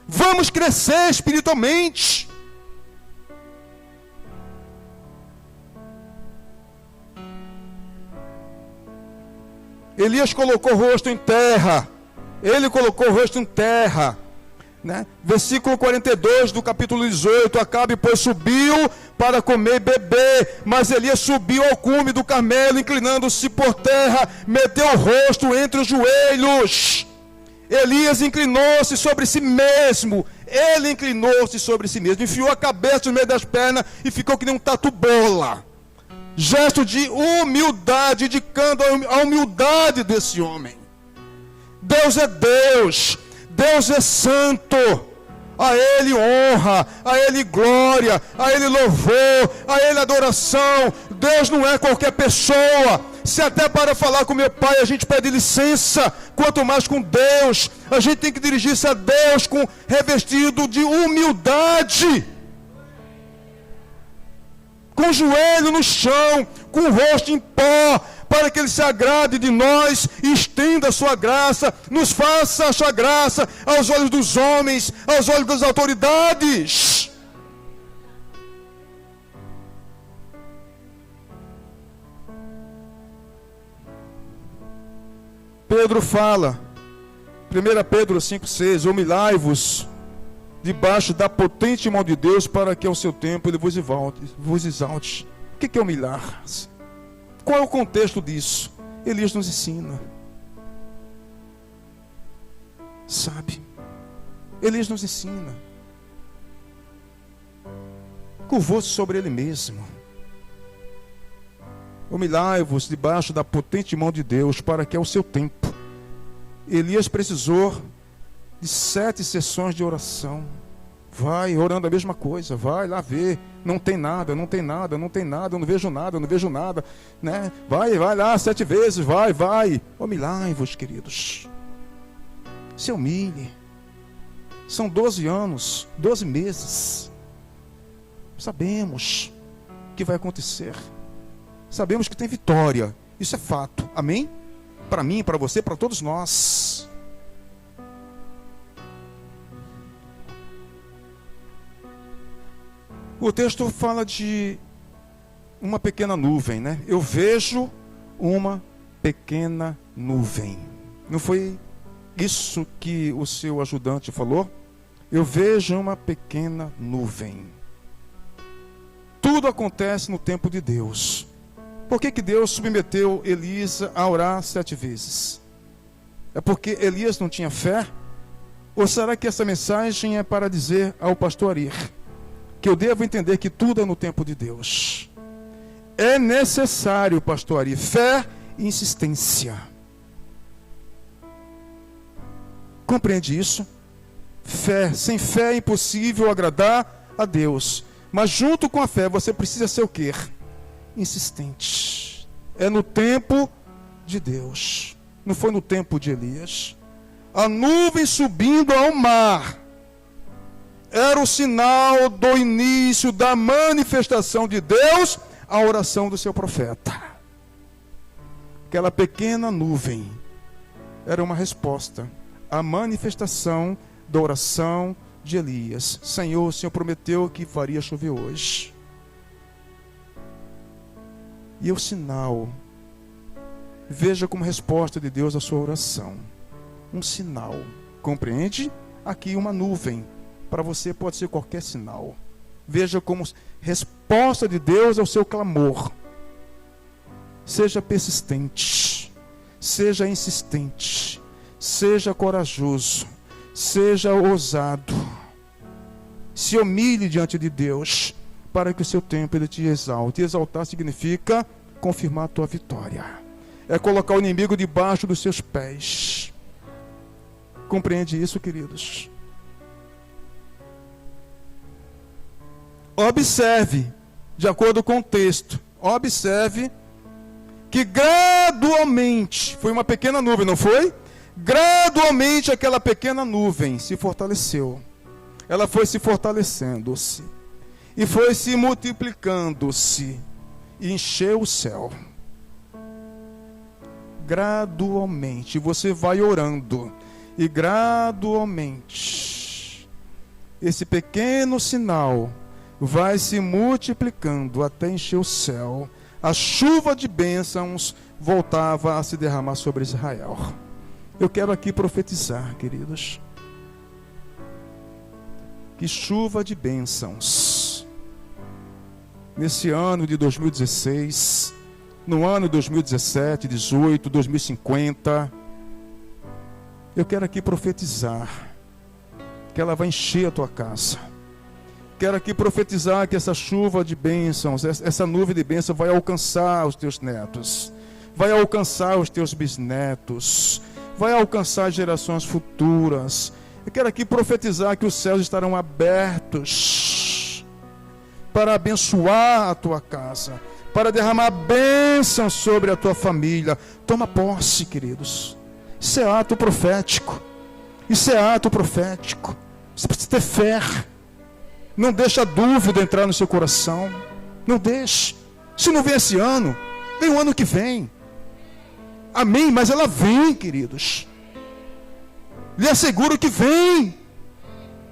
Vamos crescer espiritualmente. Elias colocou o rosto em terra. Ele colocou o rosto em terra, né? Versículo 42 do capítulo 18. Acabe, pois, subiu para comer e beber, mas Elias subiu ao cume do Carmelo, inclinando-se por terra, meteu o rosto entre os joelhos. Elias inclinou-se sobre si mesmo. Ele inclinou-se sobre si mesmo, enfiou a cabeça no meio das pernas e ficou que nem um tatu-bola. Gesto de humildade, indicando a humildade desse homem. Deus é Deus, Deus é santo, a Ele honra, a Ele glória, a Ele louvor, a Ele adoração. Deus não é qualquer pessoa. Se até para falar com meu pai a gente pede licença, quanto mais com Deus, a gente tem que dirigir-se a Deus com revestido de humildade, com o joelho no chão, com o rosto em pó, para que Ele se agrade de nós e estenda a sua graça, nos faça achar graça aos olhos dos homens, aos olhos das autoridades. Pedro fala, 1 Pedro 5,6, humilhai-vos debaixo da potente mão de Deus, para que ao seu tempo Ele vos exalte. O que é humilhar-se? Qual é o contexto disso? Elias nos ensina. Sabe? Elias nos ensina. Curvou-se sobre ele mesmo. Humilhai-vos debaixo da potente mão de Deus, para que ao seu tempo. Elias precisou de 7 sessões de oração. Vai orando a mesma coisa, vai lá ver, não tem nada, não tem nada, não tem nada, eu não vejo nada, eu não vejo nada, né? Vai lá 7 vezes, vai. Humilhai-vos, queridos. Se humilhe. São 12 anos, 12 meses. Sabemos o que vai acontecer. Sabemos que tem vitória. Isso é fato, amém? Para mim, para você, para todos nós. O texto fala de uma pequena nuvem, né? Eu vejo uma pequena nuvem. Não foi isso que o seu ajudante falou? Eu vejo uma pequena nuvem. Tudo acontece no tempo de Deus. Por que Deus submeteu Elias a orar 7 vezes? É porque Elias não tinha fé? Ou será que essa mensagem é para dizer ao pastor Arir que eu devo entender que tudo é no tempo de Deus? É necessário, pastor Arir, fé e insistência. Compreende isso? Fé. Sem fé é impossível agradar a Deus. Mas junto com a fé você precisa ser o quê? Insistente. É no tempo de Deus. Não foi no tempo de Elias. A nuvem subindo ao mar era o sinal do início da manifestação de Deus à oração do seu profeta. Aquela pequena nuvem era uma resposta à manifestação da oração de Elias. Senhor, o Senhor prometeu que faria chover hoje. E o sinal, veja como resposta de Deus à sua oração. Um sinal, compreende? Aqui uma nuvem, para você pode ser qualquer sinal. Veja como resposta de Deus ao seu clamor. Seja persistente, seja insistente, seja corajoso, seja ousado. Se humilhe diante de Deus, para que o seu tempo ele te exalte. Exaltar significa confirmar a tua vitória. É colocar o inimigo debaixo dos seus pés. Compreende isso, queridos? Observe, de acordo com o texto, observe que gradualmente, foi uma pequena nuvem, não foi? Gradualmente aquela pequena nuvem se fortaleceu. Ela foi se fortalecendo-se. E foi se multiplicando-se. E encheu o céu. Gradualmente. Você vai orando. E gradualmente. Esse pequeno sinal vai se multiplicando até encher o céu. A chuva de bênçãos voltava a se derramar sobre Israel. Eu quero aqui profetizar, queridos. Que chuva de bênçãos. Nesse ano de 2016, no ano de 2017, 18, 2050, eu quero aqui profetizar que ela vai encher a tua casa. Quero aqui profetizar que essa chuva de bênçãos, essa nuvem de bênçãos vai alcançar os teus netos, vai alcançar os teus bisnetos, vai alcançar gerações futuras. Eu quero aqui profetizar que os céus estarão abertos para abençoar a tua casa, para derramar bênção sobre a tua família. Toma posse, queridos. Isso é ato profético. Isso é ato profético. Você precisa ter fé. Não deixa a dúvida entrar no seu coração. Não deixe. Se não vem esse ano, vem o ano que vem. Amém? Mas ela vem, queridos. Lhe asseguro que vem.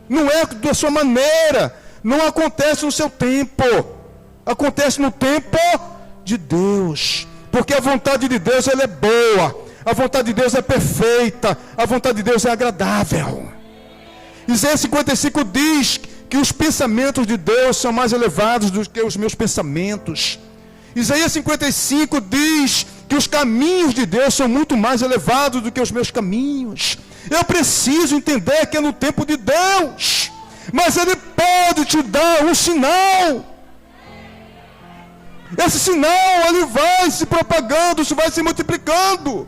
Não é da sua maneira. Não acontece no seu tempo. Acontece no tempo de Deus. Porque a vontade de Deus ela é boa. A vontade de Deus é perfeita. A vontade de Deus é agradável. Isaías 55 diz que os pensamentos de Deus são mais elevados do que os meus pensamentos. Isaías 55 diz que os caminhos de Deus são muito mais elevados do que os meus caminhos. Eu preciso entender que é no tempo de Deus. Mas Ele pode te dar um sinal. Esse sinal, ele vai se propagando, se vai se multiplicando.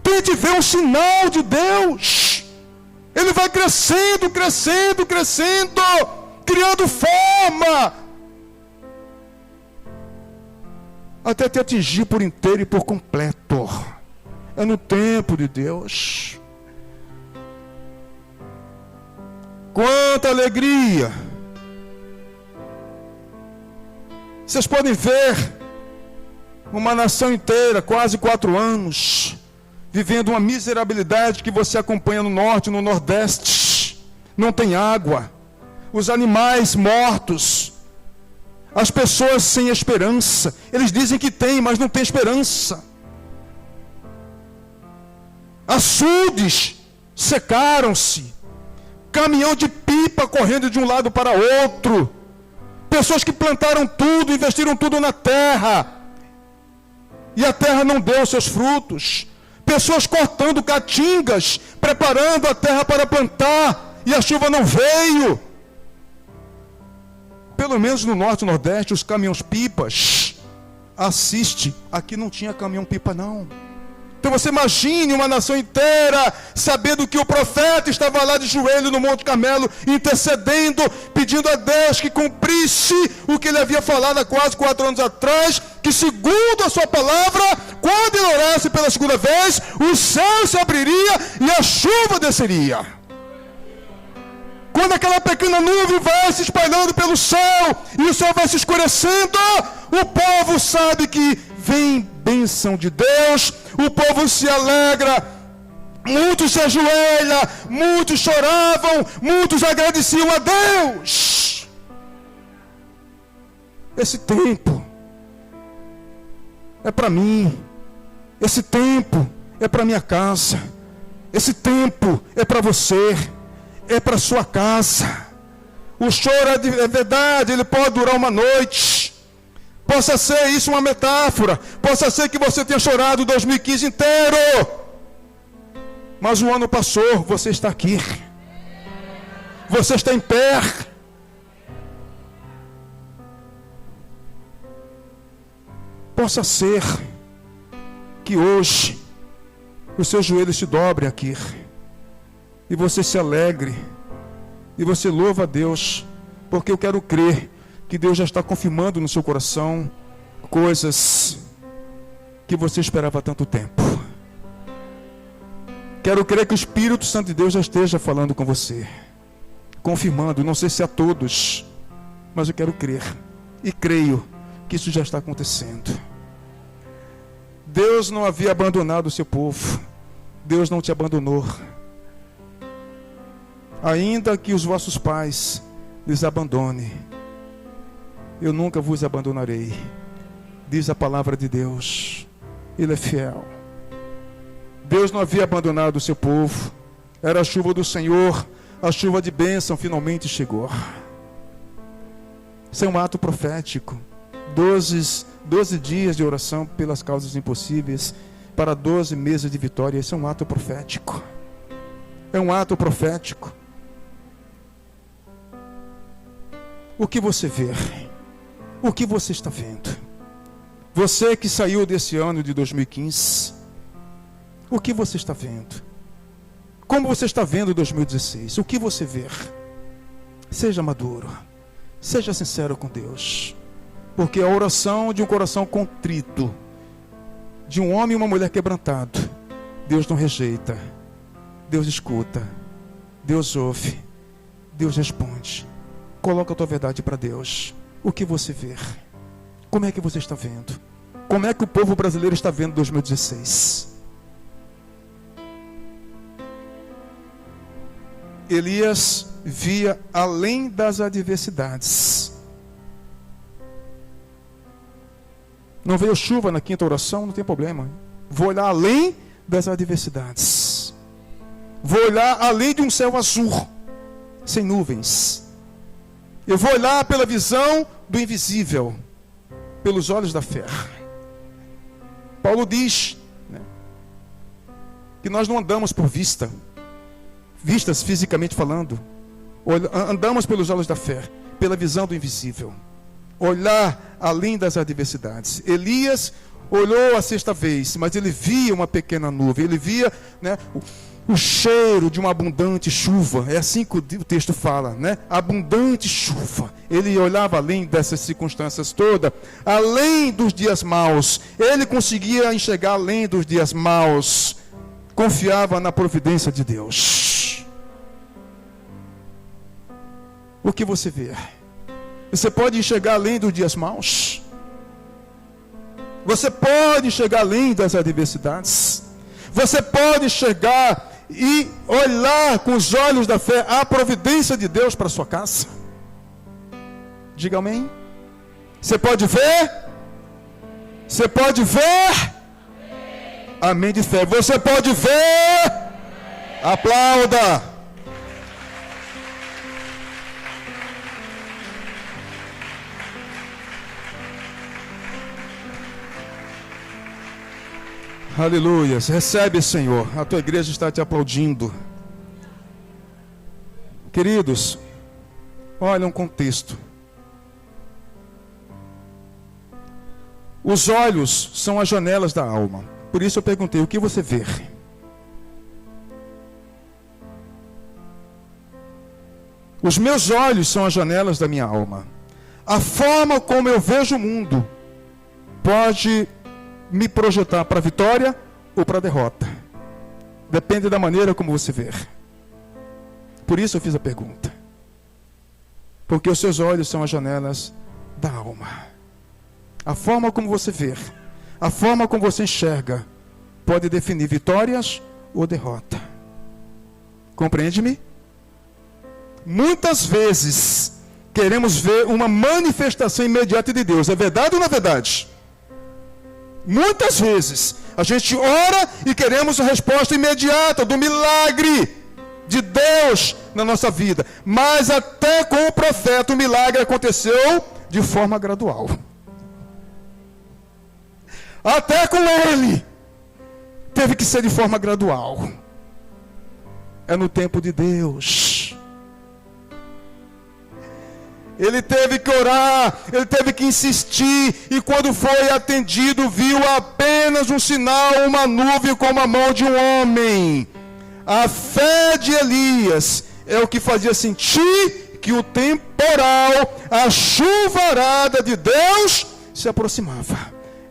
Tente ver um sinal de Deus. Ele vai crescendo, crescendo, crescendo, criando forma, até te atingir por inteiro e por completo. É no tempo de Deus. Quanta alegria! Vocês podem ver uma nação inteira, quase 4 anos, vivendo uma miserabilidade que você acompanha no norte, no nordeste. Não tem água, os animais mortos, as pessoas sem esperança. Eles dizem que tem, mas não tem esperança. Açudes secaram-se, caminhão de pipa correndo de um lado para outro, pessoas que plantaram tudo, investiram tudo na terra, e a terra não deu seus frutos. Pessoas cortando caatingas, preparando a terra para plantar, e a chuva não veio. Pelo menos no norte e nordeste, os caminhões-pipas, assiste, aqui não tinha caminhão-pipa não. Então você imagine uma nação inteira, sabendo que o profeta estava lá de joelho no Monte Carmelo, intercedendo, pedindo a Deus que cumprisse o que ele havia falado há quase 4 anos atrás, que segundo a sua palavra, quando ele orasse pela segunda vez, o céu se abriria e a chuva desceria. Quando aquela pequena nuvem vai se espalhando pelo céu, e o céu vai se escurecendo, o povo sabe que vem bênção de Deus, o povo se alegra, muitos se ajoelham, muitos choravam, muitos agradeciam a Deus. Esse tempo é para mim. Esse tempo é para minha casa. Esse tempo é para você. É para sua casa. O choro é verdade, ele pode durar uma noite. Possa ser isso uma metáfora. Possa ser que você tenha chorado 2015 inteiro. Mas o ano passou, você está aqui. Você está em pé. Possa ser que hoje os seus joelhos se dobrem aqui. E você se alegre. E você louva a Deus. Porque eu quero crer que Deus já está confirmando no seu coração coisas que você esperava há tanto tempo. Quero crer que o Espírito Santo de Deus já esteja falando com você, confirmando, não sei se a todos, mas eu quero crer e creio que isso já está acontecendo. Deus não havia abandonado o seu povo. Deus não te abandonou. Ainda que os vossos pais lhes abandonem, eu nunca vos abandonarei, diz a palavra de Deus. Ele é fiel. Deus não havia abandonado o seu povo. Era a chuva do Senhor, a chuva de bênção finalmente chegou. Isso é um ato profético. 12 dias de oração pelas causas impossíveis, para 12 meses de vitória. Isso é um ato profético. É um ato profético. O que você vê? O que você está vendo? Você que saiu desse ano de 2015, o que você está vendo? Como você está vendo 2016? O que você vê? Seja maduro. Seja sincero com Deus. Porque a oração de um coração contrito, de um homem e uma mulher quebrantado, Deus não rejeita. Deus escuta. Deus ouve. Deus responde. Coloca a tua verdade para Deus. O que você vê? Como é que você está vendo? Como é que o povo brasileiro está vendo 2016? Elias via além das adversidades. Não veio chuva na quinta oração, não tem problema. Vou olhar além das adversidades. Vou olhar além de um céu azul, sem nuvens. Eu vou olhar pela visão do invisível, pelos olhos da fé. Paulo diz, né, que nós não andamos por vistas fisicamente falando. Andamos pelos olhos da fé, pela visão do invisível. Olhar além das adversidades. Elias olhou a sexta vez, mas ele via uma pequena nuvem. Ele via, né, o cheiro de uma abundante chuva. É assim que o texto fala, né? Abundante chuva. Ele olhava além dessas circunstâncias todas, além dos dias maus. Ele conseguia enxergar além dos dias maus. Confiava na providência de Deus. O que você vê? Você pode enxergar além dos dias maus? Você pode enxergar além das adversidades? Você pode enxergar e olhar com os olhos da fé a providência de Deus para a sua casa? Diga amém. Você pode ver? Você pode ver? Amém de fé. Você pode ver? Aplauda. Aleluia. Recebe, Senhor. A tua igreja está te aplaudindo. Queridos, olha um contexto. Os olhos são as janelas da alma. Por isso eu perguntei, o que você vê? Os meus olhos são as janelas da minha alma. A forma como eu vejo o mundo pode me projetar para a vitória ou para a derrota. Depende da maneira como você vê. Por isso eu fiz a pergunta. Porque os seus olhos são as janelas da alma. A forma como você vê, a forma como você enxerga, pode definir vitórias ou derrota. Compreende-me? Muitas vezes queremos ver uma manifestação imediata de Deus. É verdade ou não é verdade? Muitas vezes a gente ora e queremos a resposta imediata do milagre de Deus na nossa vida. Mas até com o profeta o milagre aconteceu de forma gradual. Até com ele teve que ser de forma gradual. É no tempo de Deus. Ele teve que orar, ele teve que insistir, e quando foi atendido, viu apenas um sinal, uma nuvem como a mão de um homem. A fé de Elias é o que fazia sentir que o temporal, a chuvarada de Deus se aproximava.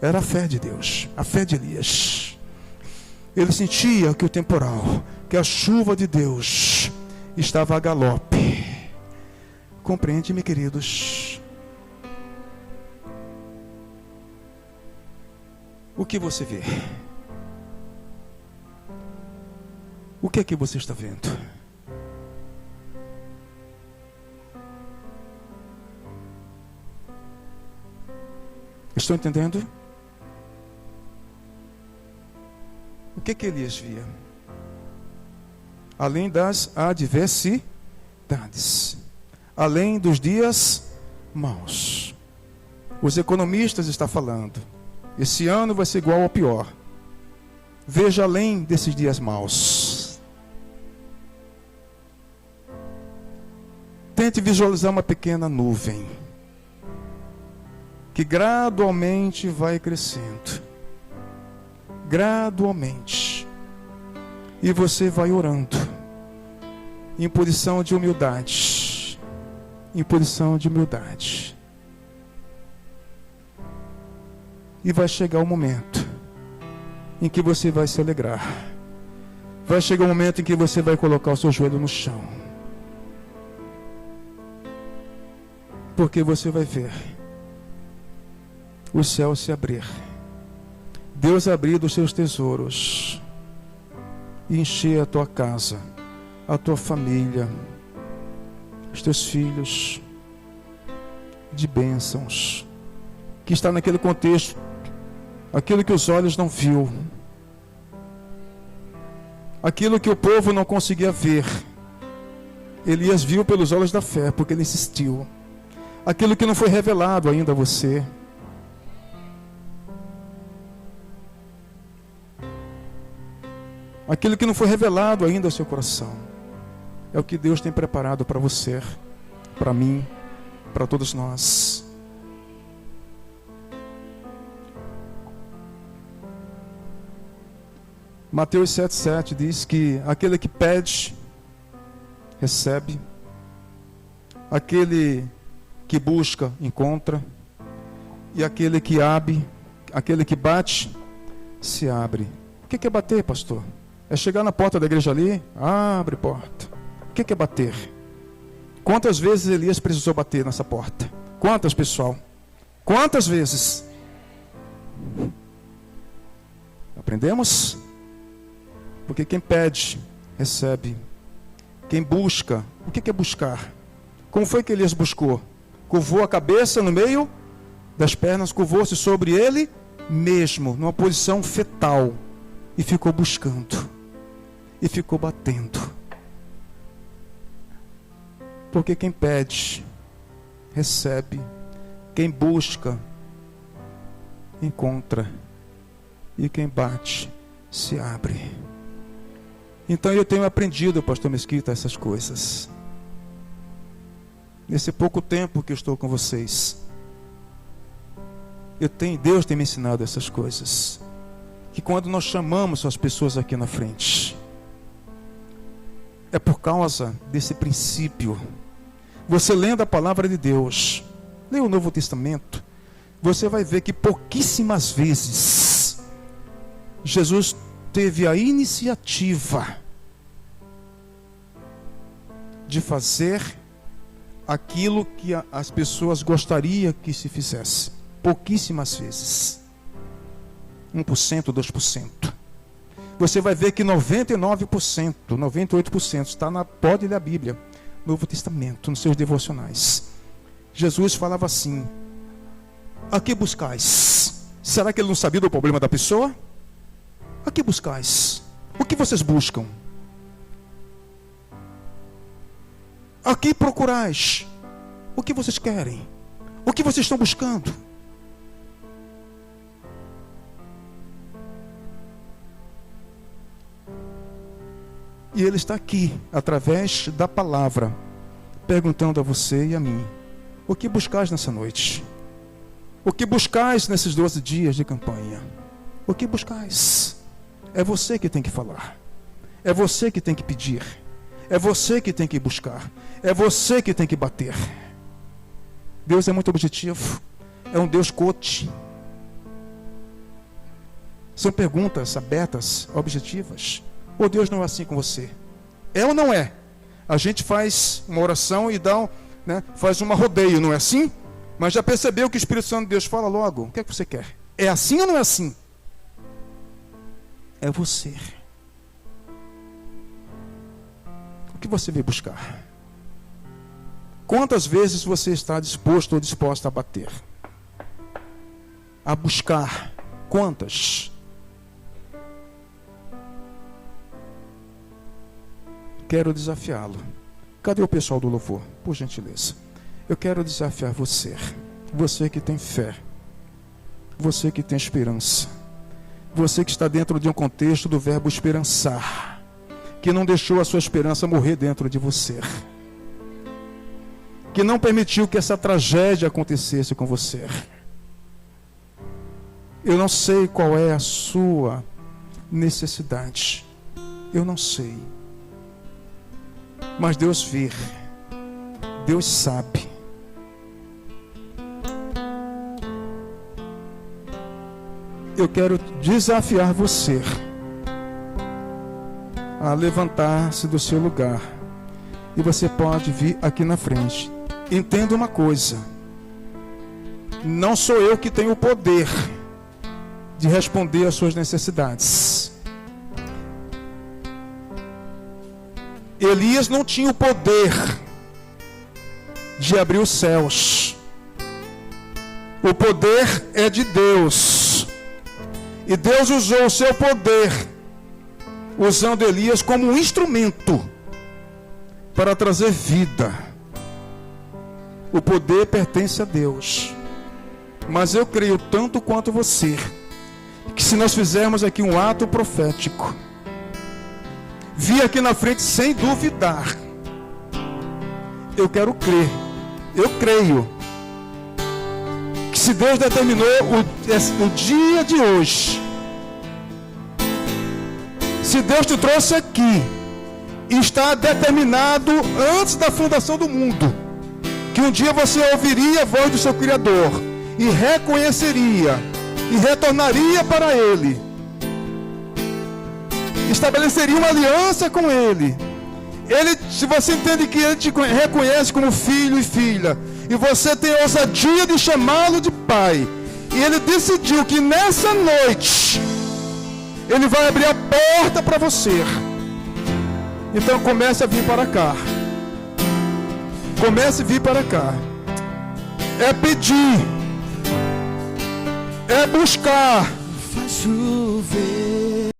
Era a fé de Deus, a fé de Elias. Ele sentia que o temporal, que a chuva de Deus estava a galope. Compreende-me, queridos? O que você vê? O que é que você está vendo? Estão entendendo? O que que Elias via? Além das adversidades, além dos dias maus. Os economistas estão falando, esse ano vai ser igual ao pior. Veja além desses dias maus. Tente visualizar uma pequena nuvem que gradualmente vai crescendo. Gradualmente. E você vai orando em posição de humildade. Em posição de humildade. E vai chegar o momento em que você vai se alegrar. Vai chegar o momento em que você vai colocar o seu joelho no chão. Porque você vai ver o céu se abrir. Deus abrir dos seus tesouros e encher a tua casa, a tua família, os teus filhos de bênçãos, que está naquele contexto, aquilo que os olhos não viu, aquilo que o povo não conseguia ver, Elias viu pelos olhos da fé, porque ele insistiu. Aquilo que não foi revelado ainda a você, aquilo que não foi revelado ainda ao seu coração, é o que Deus tem preparado para você, para mim, para todos nós. Mateus 7,7 diz que aquele que pede, recebe, aquele que busca, encontra, e aquele que abre, aquele que bate, se abre. O que é bater, pastor? É chegar na porta da igreja ali, abre porta. O que é bater? Quantas vezes Elias precisou bater nessa porta? Quantas, pessoal? Quantas vezes? Aprendemos? Porque quem pede, recebe. Quem busca, o que é buscar? Como foi que Elias buscou? Curvou a cabeça no meio das pernas, curvou-se sobre ele mesmo, numa posição fetal, e ficou buscando, e ficou batendo. Porque quem pede, recebe. Quem busca, encontra. E quem bate, se abre. Então eu tenho aprendido, pastor Mesquita, essas coisas. Nesse pouco tempo que eu estou com vocês, Deus tem me ensinado essas coisas. Que quando nós chamamos as pessoas aqui na frente, é por causa desse princípio. Você lendo a palavra de Deus, lê o Novo Testamento, você vai ver que pouquíssimas vezes Jesus teve a iniciativa de fazer aquilo que as pessoas gostariam que se fizesse. Pouquíssimas vezes. 1%, 2%. Você vai ver que 99%, 98% está pode ler a Bíblia, Novo Testamento, nos seus devocionais. Jesus falava assim: a que buscais? Será que ele não sabia do problema da pessoa? A que buscais? O que vocês buscam? A que procurais? O que vocês querem? O que vocês estão buscando? E Ele está aqui, através da palavra, perguntando a você e a mim: o que buscais nessa noite? O que buscais nesses 12 dias de campanha? O que buscais? É você que tem que falar. É você que tem que pedir. É você que tem que buscar. É você que tem que bater. Deus é muito objetivo. É um Deus coach. São perguntas abertas, objetivas. Ou Deus não é assim com você? É ou não é? A gente faz uma oração e dá faz uma rodeio, não é assim? Mas já percebeu que o Espírito Santo de Deus fala logo? O que é que você quer? É assim ou não é assim? É você. O que você veio buscar? Quantas vezes você está disposto ou disposta a bater? A buscar? Quantas? Quero desafiá-lo. Cadê o pessoal do louvor? Por gentileza. Eu quero desafiar você. Você que tem fé. Você que tem esperança. Você que está dentro de um contexto do verbo esperançar. Que não deixou a sua esperança morrer dentro de você. Que não permitiu que essa tragédia acontecesse com você. Eu não sei qual é a sua necessidade. Eu não sei. Mas Deus vê. Deus sabe. Eu quero desafiar você a levantar-se do seu lugar. E você pode vir aqui na frente. Entenda uma coisa. Não sou eu que tenho o poder de responder às suas necessidades. Elias não tinha o poder de abrir os céus. O poder é de Deus. E Deus usou o seu poder, usando Elias como um instrumento para trazer vida. O poder pertence a Deus. Mas eu creio tanto quanto você, que se nós fizermos aqui um ato profético, vir aqui na frente sem duvidar, eu quero crer, eu creio, que se Deus determinou o dia de hoje, se Deus te trouxe aqui, está determinado antes da fundação do mundo, que um dia você ouviria a voz do seu Criador, e reconheceria, e retornaria para Ele, estabeleceria uma aliança com Ele. Se você entende que Ele te reconhece como filho e filha, e você tem a ousadia de chamá-lo de pai, e Ele decidiu que nessa noite Ele vai abrir a porta para você, então comece a vir para cá. Comece a vir para cá. É pedir, é buscar. Faz chover.